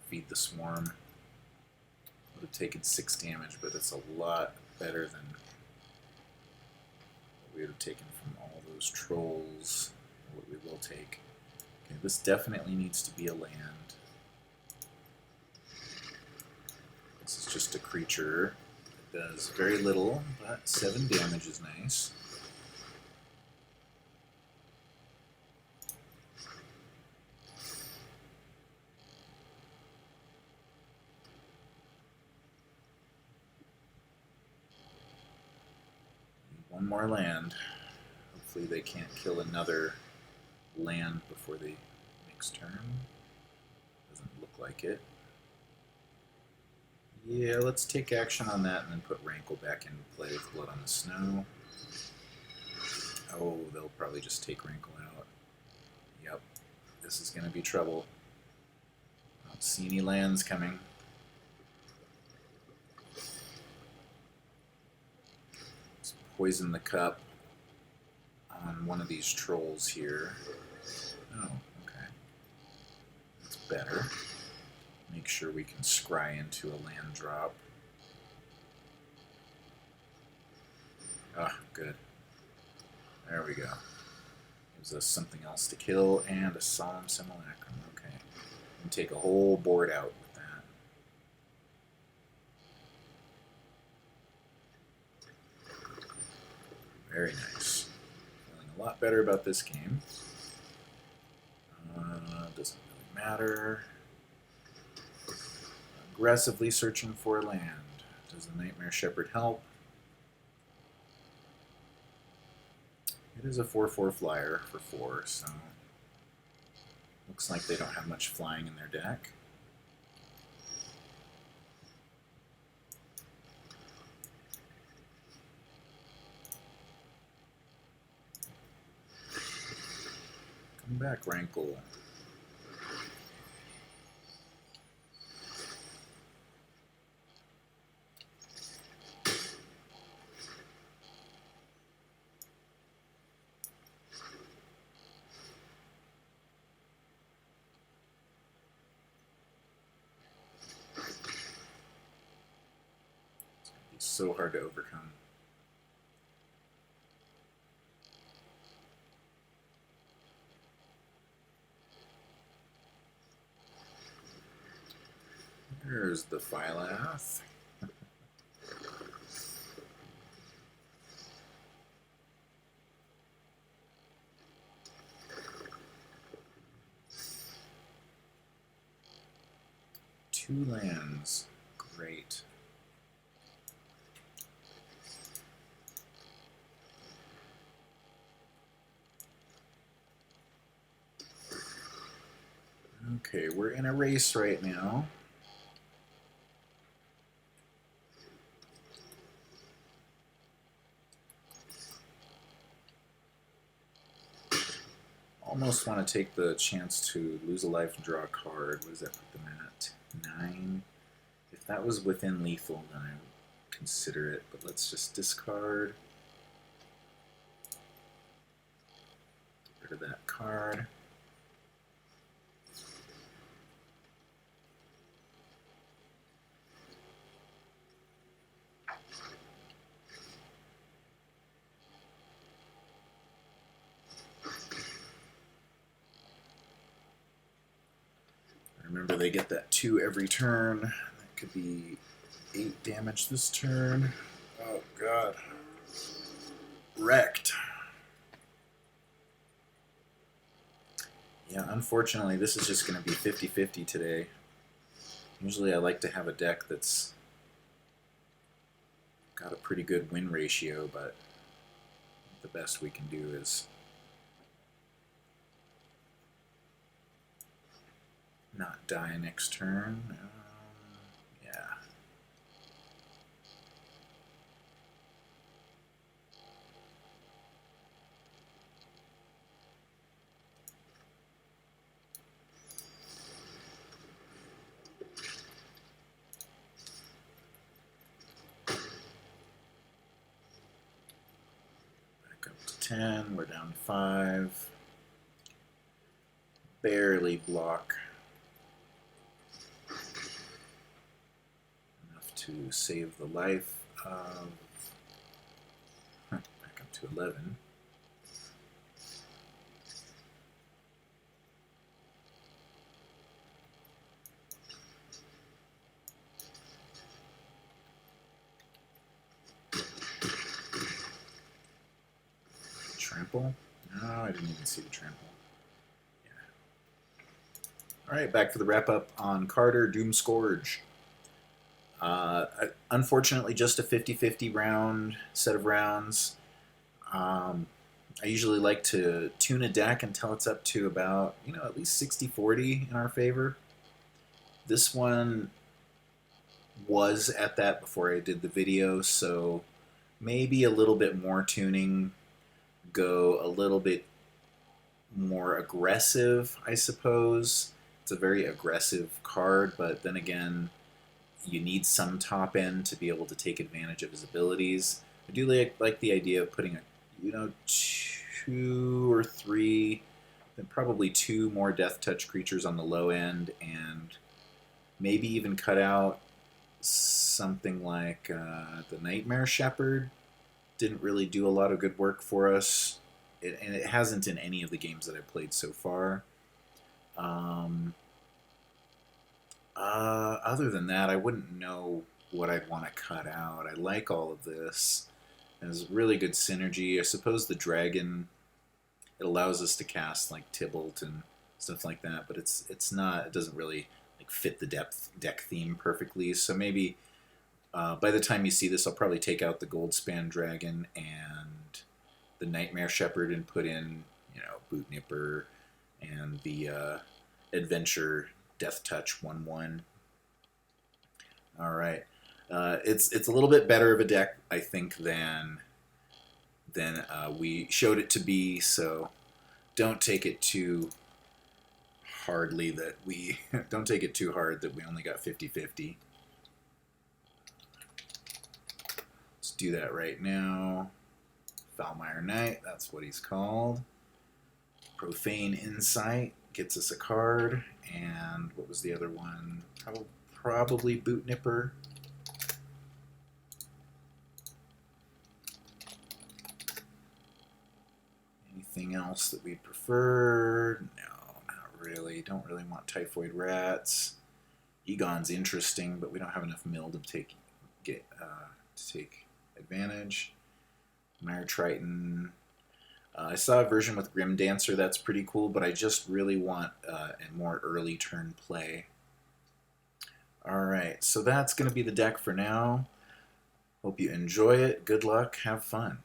Feed the Swarm. Would have taken 6 damage, but it's a lot better than what we would have taken from all those trolls. What we will take. Okay, this definitely needs to be a land. This is just a creature that does very little, but 7 damage is nice. One more land. Hopefully they can't kill another land before the next turn. Doesn't look like it. Yeah, let's take action on that and then put Rankle back into play with Blood on the Snow. Oh, they'll probably just take Rankle out. Yep, this is going to be trouble. I don't see any lands coming. Let's poison the cup on one of these trolls here. Oh, okay. That's better. Make sure we can scry into a land drop. Ah, good. There we go. Gives us something else to kill and a Solemn Simulacrum. Okay. And take a whole board out with that. Very nice. Feeling a lot better about this game. Doesn't really matter. Aggressively searching for land. Does the Nightmare Shepherd help? It is a 4/4 flyer for 4, so looks like they don't have much flying in their deck. Come back, Rankle. It's so hard to overcome. There's the Phylath. Two lands. Great. Okay, we're in a race right now. Almost want to take the chance to lose a life and draw a card. What does that put them at? 9. If that was within lethal, then I would consider it, but let's just discard. Get rid of that card. Remember, they get that 2 every turn. That could be 8 damage this turn. Oh, God. Wrecked. Yeah, unfortunately, this is just going to be 50-50 today. Usually I like to have a deck that's got a pretty good win ratio, but the best we can do is not die next turn. Yeah. Back up to 10. We're down to 5. Barely block. To save the life of, back up to 11. Trample? No, I didn't even see the trample. Yeah. Alright, back for the wrap-up on Kardur Doomscourge. Unfortunately, just a 50-50 round set of rounds. I usually like to tune a deck until it's up to about, at least 60-40 in our favor. This one was at that before I did the video, so maybe a little bit more tuning, go a little bit more aggressive, I suppose. It's a very aggressive card, but then again, you need some top end to be able to take advantage of his abilities. I do like the idea of putting 2 or 3, then probably 2 more Death Touch creatures on the low end, and maybe even cut out something like the Nightmare Shepherd didn't really do a lot of good work for us. And it hasn't in any of the games that I've played so far. Other than that, I wouldn't know what I'd want to cut out. I like all of this. It has really good synergy. I suppose the dragon, it allows us to cast like Tybalt and stuff like that, but it's not. It doesn't really like fit the deck theme perfectly. So maybe by the time you see this, I'll probably take out the Goldspan Dragon and the Nightmare Shepherd and put in, Boot Nipper and the Adventure Death Touch 1/1. All right, it's a little bit better of a deck, I think, than we showed it to be. So don't take it too hardly that we don't take it too hard that we only got 50-50. Let's do that right now. Foulmire Knight, that's what he's called. Profane Insight gets us a card, and what was the other one? Probably Boot Nipper. Anything else that we prefer? No, not really. Don't really want Typhoid Rats. Egon's interesting, but we don't have enough mill to take advantage. Mire Triton. I saw a version with Grim Dancer that's pretty cool, but I just really want a more early turn play. Alright, so that's going to be the deck for now. Hope you enjoy it. Good luck. Have fun.